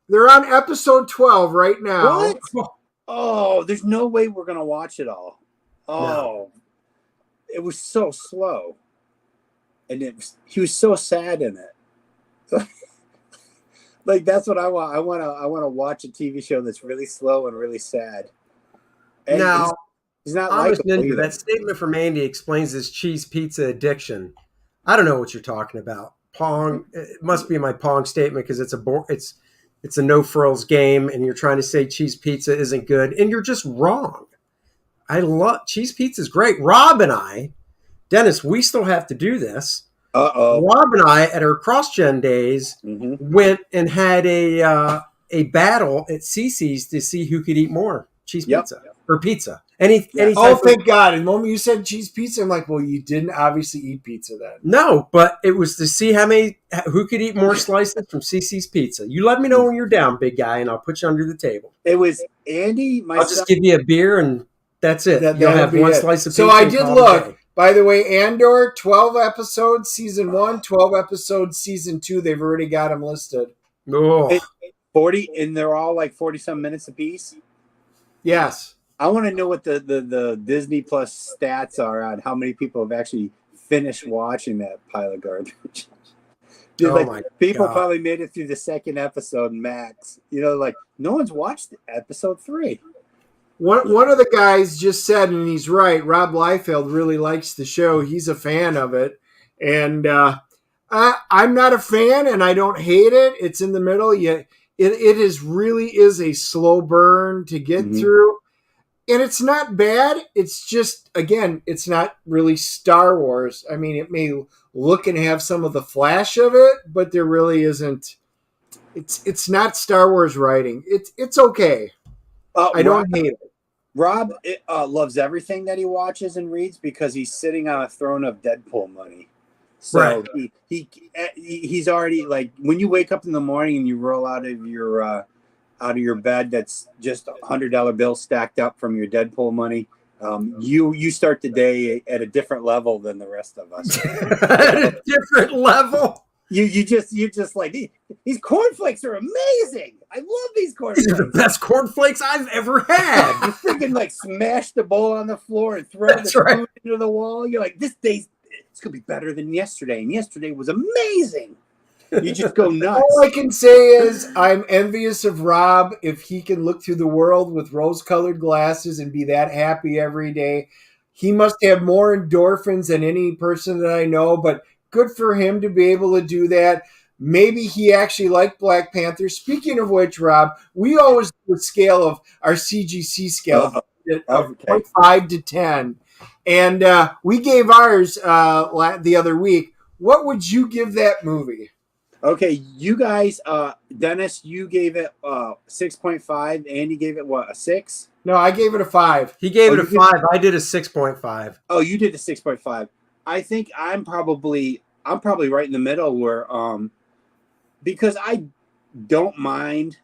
They're on episode 12 right now. What? Oh, there's no way we're gonna watch it all. Oh, no. It was so slow, and he was so sad in it. Like that's what I want. I want to watch a TV show that's really slow and really sad. And now, he's not like that statement from Andy explains his cheese pizza addiction. I don't know what you're talking about. Pong. It must be my Pong statement because it's a no frills game, and you're trying to say cheese pizza isn't good, and you're just wrong. I love cheese pizza is great. Rob and I, Dennis, we still have to do this. Rob and I, at our cross-gen days, went and had a battle at CC's to see who could eat more cheese pizza or pizza. Any thank God. And the moment you said cheese pizza, I'm like, well, you didn't obviously eat pizza then. No, but it was to see who could eat more slices from CC's Pizza. You let me know when you're down, big guy, and I'll put you under the table. It was Andy, I'll just give you a beer, and that's it. You'll have one slice of pizza. So I did look. By the way, Andor, 12 episodes, season 1, 12 episodes, season 2. They've already got them listed. Oh. 40, and they're all like 40-some minutes apiece? Yes. I want to know what the Disney Plus stats are on how many people have actually finished watching that pile of garbage. People probably made it through the second episode max. No one's watched episode 3. One of the guys just said, and he's right, Rob Liefeld really likes the show. He's a fan of it. And I'm not a fan, and I don't hate it. It's in the middle. It really is a slow burn to get through. And it's not bad. It's just, again, it's not really Star Wars. I mean, it may look and have some of the flash of it, but there really isn't. It's not Star Wars writing. It's okay. I don't hate it. Rob loves everything that he watches and reads because he's sitting on a throne of Deadpool money. So right. He's already, like, when you wake up in the morning and you roll out of your bed that's just $100 bills stacked up from your Deadpool money, you start the day at a different level than the rest of us. At a different level. You just like, these cornflakes are amazing. I love these cornflakes. These are the best cornflakes I've ever had. You freaking like smash the bowl on the floor and throw the spoon into the wall. You're like, this day's it's gonna be better than yesterday, and yesterday was amazing. You just go nuts. All I can say is I'm envious of Rob if he can look through the world with rose-colored glasses and be that happy every day. He must have more endorphins than any person that I know, but good for him to be able to do that. Maybe he actually liked Black Panther. Speaking of which, Rob, we always do a scale of our CGC scale of Okay. 0.5 to 10. And we gave ours the other week. What would you give that movie? Okay, you guys, Dennis, you gave it 6.5. Andy gave it what, a 6? No, I gave it a 5. He gave it a you did- 5. I did a 6.5. Oh, you did a 6.5. I think I'm probably right in the middle where because I don't mind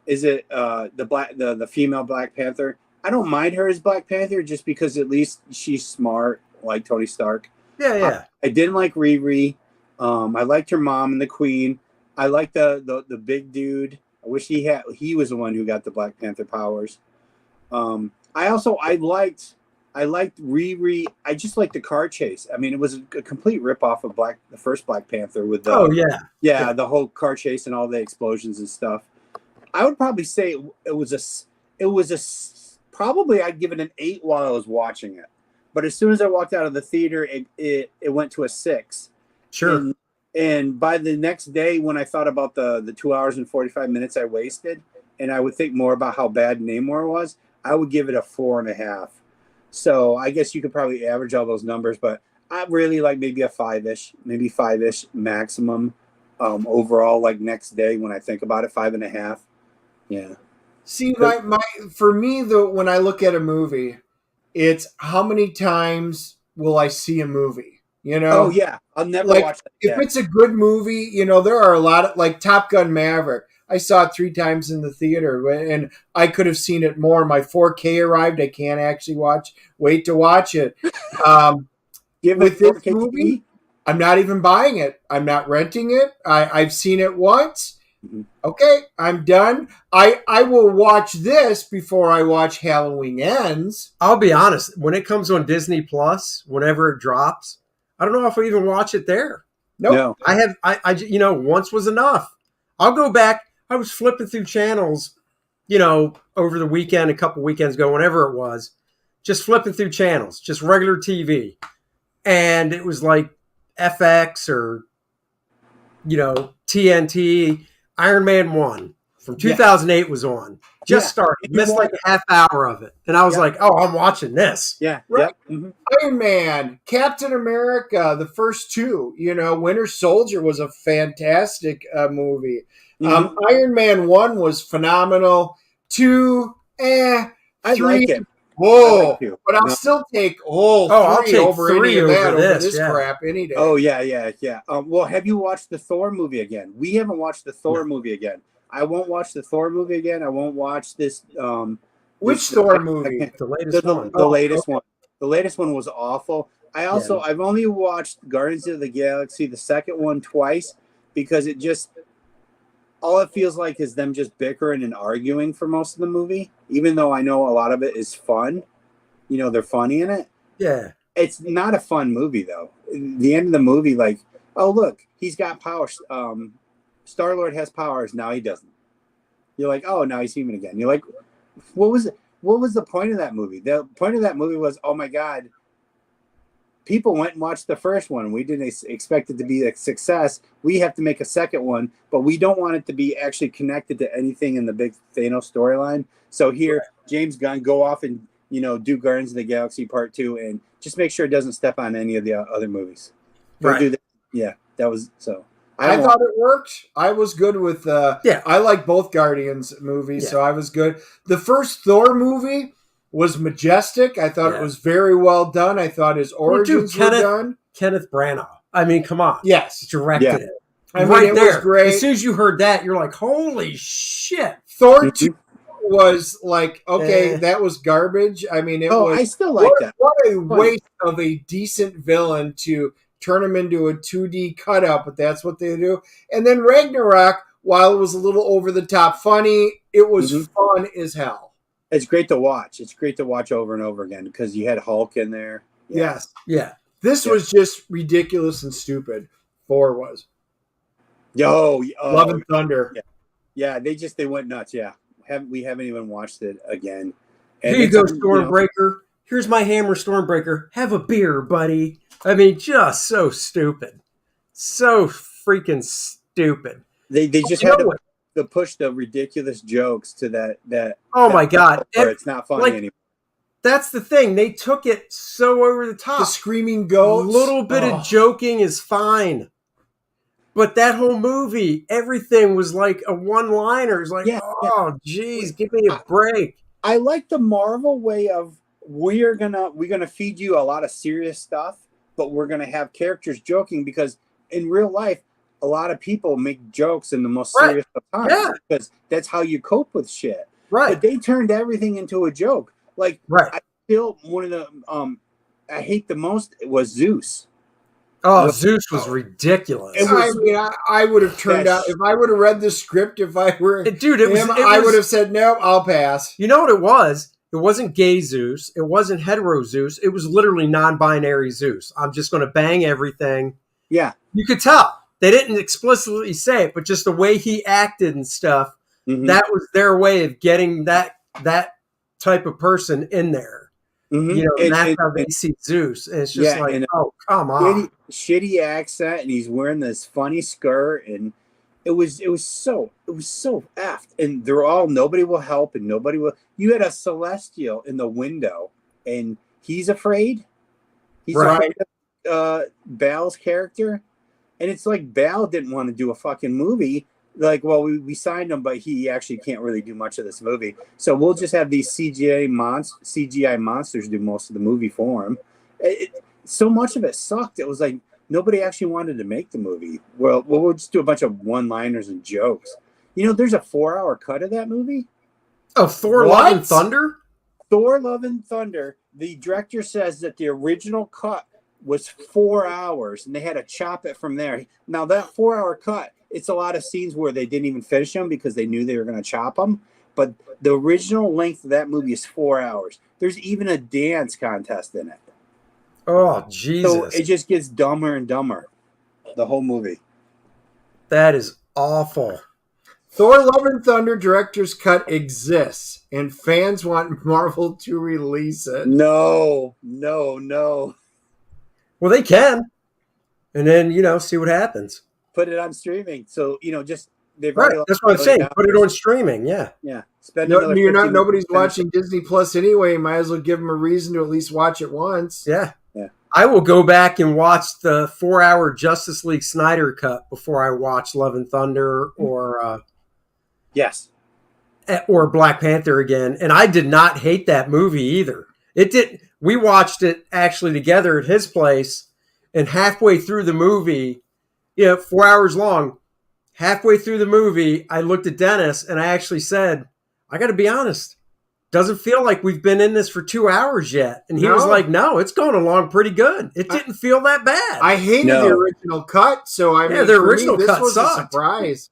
is it the female Black Panther? I don't mind her as Black Panther just because at least she's smart like Tony Stark. Yeah. I didn't like Riri. I liked her mom and the Queen. I liked the big dude. I wish he was the one who got the Black Panther powers. I liked Riri. I just liked the car chase. I mean, it was a complete ripoff of the first Black Panther with the the whole car chase and all the explosions and stuff. I would probably say probably I'd give it an 8 while I was watching it. But as soon as I walked out of the theater, it went to a 6. Sure. And by the next day, when I thought about the 2 hours and 45 minutes I wasted, and I would think more about how bad Namor was, I would give it a 4.5. So I guess you could probably average all those numbers, but I really like maybe a 5-ish, maybe 5-ish maximum overall. Like next day when I think about it, 5.5. Yeah. See, for me though, when I look at a movie, it's how many times will I see a movie? You know? Oh yeah, I'll never watch that. If it's a good movie, there are a lot of like Top Gun Maverick. I saw it 3 times in the theater, and I could have seen it more. My 4K arrived. I can't actually wait to watch it. With this movie, I'm not even buying it. I'm not renting it. I've seen it once. Mm-hmm. Okay, I'm done. I will watch this before I watch Halloween Ends. I'll be honest. When it comes on Disney Plus, whenever it drops, I don't know if I even watch it there. Nope. No. I once was enough. I'll go back. I was flipping through channels, over the weekend, a couple weekends ago, whenever it was, just flipping through channels, just regular TV. And it was like FX or, TNT. Iron Man 1 from 2008 was on. Just started. Missed like a half hour of it. And I was like, oh, I'm watching this. Yeah. Right. Yep. Mm-hmm. Iron Man, Captain America, the first 2. Winter Soldier was a fantastic movie. Mm-hmm. Iron Man 1 was phenomenal. 2, 3. I like it. Whoa. But I'll still take 3 I'll take over 3 any of that, over this yeah. crap any day. Oh, yeah. Well, have you watched the Thor movie again? We haven't watched the Thor movie again. I won't watch the Thor movie again. I won't watch this. Which Thor movie? The latest one. The latest one. The latest one was awful. I've only watched Guardians of the Galaxy, the second one, twice, because all it feels like is them just bickering and arguing for most of the movie, even though I know a lot of it is fun. They're funny in it. Yeah. It's not a fun movie, though. The end of the movie, like, oh, look, he's got powers. Star-Lord has powers. Now he doesn't. You're like, oh, now he's human again. You're like, what was the point of that movie? The point of that movie was, oh, my God, people went and watched the first one. We didn't expect it to be a success. We have to make a second one, but we don't want it to be actually connected to anything in the big Thanos storyline. So here, James Gunn, go off and, do Guardians of the Galaxy Part 2 and just make sure it doesn't step on any of the other movies. Right. Do that. Yeah, that was so. I thought it worked. I was good with I like both Guardians movies, so I was good. The first Thor movie was majestic. I thought it was very well done. I thought his origins were done. Kenneth Branagh. I mean, come on. Yes. Directed it. I mean, right it there. was great. As soon as you heard that, you're like, holy shit. Thor 2 was like, okay, that was garbage. I mean, I still like that. What a waste of a decent villain to turn him into a 2D cutout, but that's what they do. And then Ragnarok, while it was a little over the top funny, it was fun as hell. It's great to watch. It's great to watch over and over again because you had Hulk in there. Yes. Yeah. This was just ridiculous and stupid. 4 was. Love and Thunder. Yeah, they went nuts. Yeah, we haven't even watched it again. And Here you go, it's, Stormbreaker. Here's my hammer, Stormbreaker. Have a beer, buddy. I mean, just so stupid. So freaking stupid. They just had to push the ridiculous jokes to that. Oh my God. It's not funny anymore. That's the thing. They took it so over the top. The screaming goats. A little bit of joking is fine. But that whole movie, everything was like a one-liner. It's like, geez, give me a break. I like the Marvel way of we're gonna feed you a lot of serious stuff, but we're gonna have characters joking, because in real life, a lot of people make jokes in the most serious of times because that's how you cope with shit. Right. But they turned everything into a joke. Like, I feel one of the I hate the most was Zeus. Oh, Zeus was ridiculous. I would have turned out, if I would have read the script, if I were him, I would have said, no, I'll pass. You know what it was? It wasn't gay Zeus. It wasn't hetero Zeus. It was literally non-binary Zeus. I'm just going to bang everything. Yeah. You could tell. They didn't explicitly say it, but just the way he acted and stuff, that was their way of getting that type of person in there. You know, and that's how they see Zeus. And it's just oh, come on. Shitty accent, and he's wearing this funny skirt, and it was so effed. And they're all, nobody will help, and nobody will. You had a Celestial in the window, and he's afraid. He's afraid of Bal's character, and it's like Bal didn't want to do a fucking movie. Like, well, we signed him, but he actually can't really do much of this movie. So we'll just have these CGI monsters do most of the movie for him. So much of it sucked. It was like nobody actually wanted to make the movie. Well, we'll just do a bunch of one-liners and jokes. You know, there's a 4-hour cut of that movie. Oh, Thor: Love and Thunder? Thor: Love and Thunder. The director says that the original cut was 4 hours, and they had to chop it from there. Now, that 4-hour cut, it's a lot of scenes where they didn't even finish them because they knew they were going to chop them. But the original length of that movie is 4 hours. There's even a dance contest in it. Oh, Jesus. So it just gets dumber and dumber, the whole movie. That is awful. Thor: Love and Thunder director's cut exists, and fans want Marvel to release it. No. Well, they can. And then, see what happens. Put it on streaming. So, just they've right. That's what I'm saying. Put it on streaming. Yeah. Yeah. Nobody's watching Disney Plus anyway. Might as well give them a reason to at least watch it once. Yeah. I will go back and watch the 4-hour Justice League Snyder cut before I watch Love and Thunder or or Black Panther again. And I did not hate that movie either. It did. We watched it actually together at his place, and halfway through the movie, 4 hours long, halfway through the movie, I looked at Dennis and I actually said, I got to be honest, doesn't feel like we've been in this for 2 hours yet. And he was like, no, it's going along pretty good. It didn't feel that bad. I hated the original cut. So the original cut was sucked. A surprise.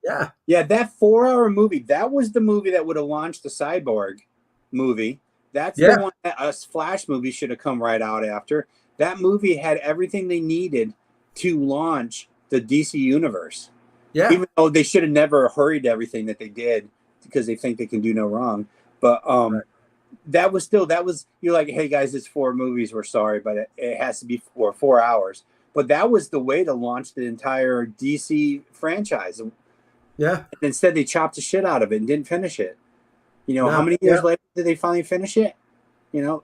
Yeah, that 4-hour movie, that was the movie that would have launched the Cyborg movie. That's the one that a Flash movie should have come right out after. That movie had everything they needed to launch the DC universe. Yeah. Even though they should have never hurried everything that they did because they think they can do no wrong. But that was you're like, hey guys, it's 4 movies. We're sorry, but it has to be 4 hours. But that was the way to launch the entire DC franchise. Yeah. And instead they chopped the shit out of it and didn't finish it. How many years later did they finally finish it? Now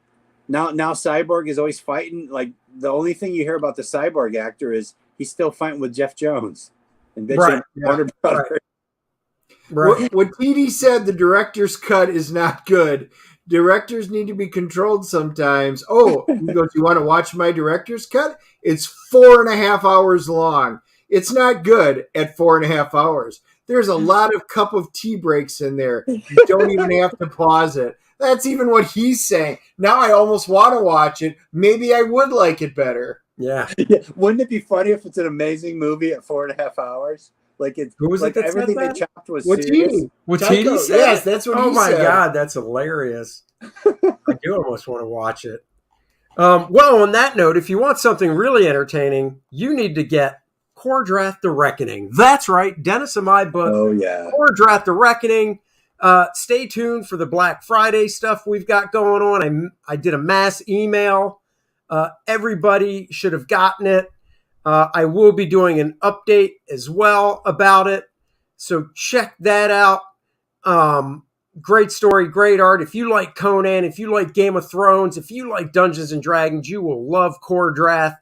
Cyborg is always fighting. Like, the only thing you hear about the Cyborg actor is he's still fighting with Jeff Jones and Warner Brothers. Right. What PD said, the director's cut is not good. Directors need to be controlled sometimes. Oh, he goes, you want to watch my director's cut? It's 4.5 hours long. It's not good at 4.5 hours. There's a lot of cup of tea breaks in there. You don't even have to pause it. That's even what he's saying. Now I almost want to watch it. Maybe I would like it better. Yeah. Wouldn't it be funny if it's an amazing movie at 4.5 hours? Like, it's who was like it everything they chopped was serious. Watiti said? Yes, that's what he said. Oh my God, that's hilarious. I do almost want to watch it. Well, on that note, if you want something really entertaining, you need to get Kor-Drath the Reckoning. That's right, Dennis and my book. Oh, yeah. Kor-Drath the Reckoning. Stay tuned for the Black Friday stuff we've got going on. I did a mass email. Everybody should have gotten it. I will be doing an update as well about it. So check that out. Great story, great art. If you like Conan, if you like Game of Thrones, if you like Dungeons and Dragons, you will love Kor-Drath.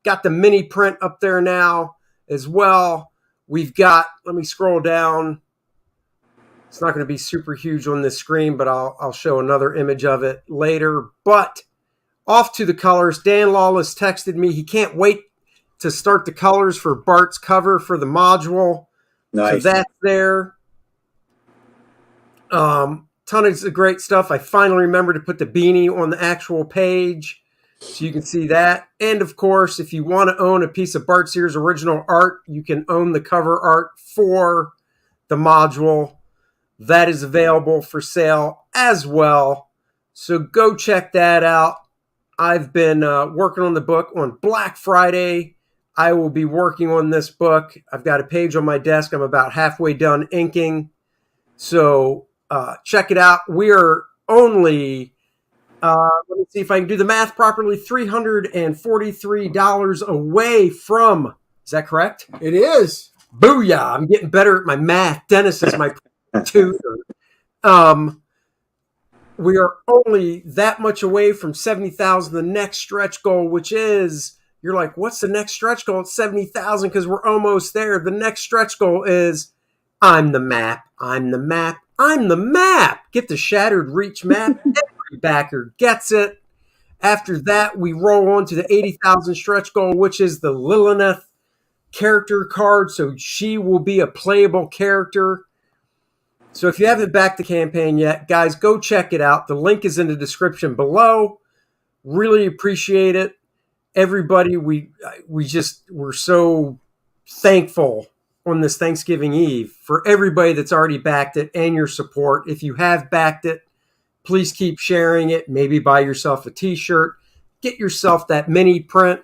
Got the mini print up there now as well. We've got, let me scroll down. It's not going to be super huge on this screen, but I'll show another image of it later. But off to the colors. Dan Lawless texted me. He can't wait to start the colors for Bart's cover for the module. Nice. So that's there. Tons of great stuff. I finally remembered to put the beanie on the actual page so you can see that. And of course, if you want to own a piece of Bart Sears original art, you can own the cover art for the module. That is available for sale as well. So go check that out. I've been working on the book on Black Friday. I will be working on this book. I've got a page on my desk. I'm about halfway done inking. So check it out. We are only, let me see if I can do the math properly, $343 away from, is that correct? It is. Booyah. I'm getting better at my math. Dennis is my tutor. We are only that much away from 70,000, the next stretch goal, which is, you're like, what's the next stretch goal? It's 70,000 because we're almost there. The next stretch goal is, I'm the map. I'm the map. I'm the map. Get the Shattered Reach map. Every backer gets it. After that, we roll on to the 80,000 stretch goal, which is the Lilith character card. So she will be a playable character. So if you haven't backed the campaign yet, guys, go check it out. The link is in the description below. Really appreciate it. Everybody, we're so thankful on this Thanksgiving Eve for everybody that's already backed it and your support. If you have backed it, please keep sharing it. Maybe buy yourself a t-shirt. Get yourself that mini print.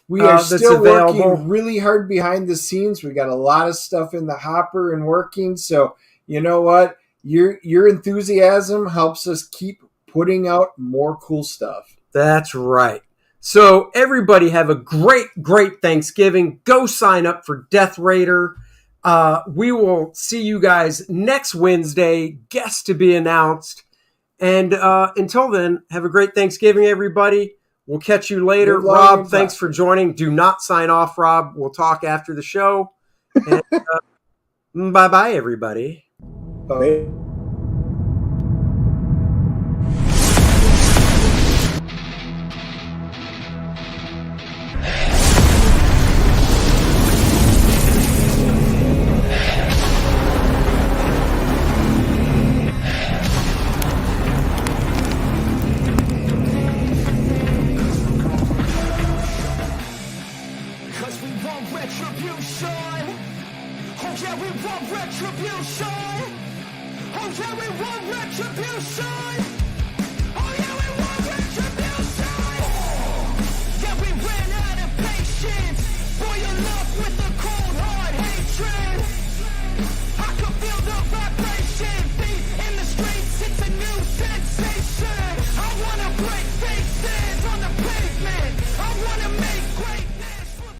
We are still available. Working really hard behind the scenes. We got a lot of stuff in the hopper and working. So you know what? Your enthusiasm helps us keep putting out more cool stuff. That's right. So everybody have a great, great Thanksgiving. Go sign up for Deth Raider. We will see you guys next Wednesday. Guests to be announced. And until then, have a great Thanksgiving, everybody. We'll catch you later. Rob, thanks for joining. Do not sign off, Rob. We'll talk after the show. And, bye-bye, everybody. Bye. Retribution! Oh yeah, we want retribution!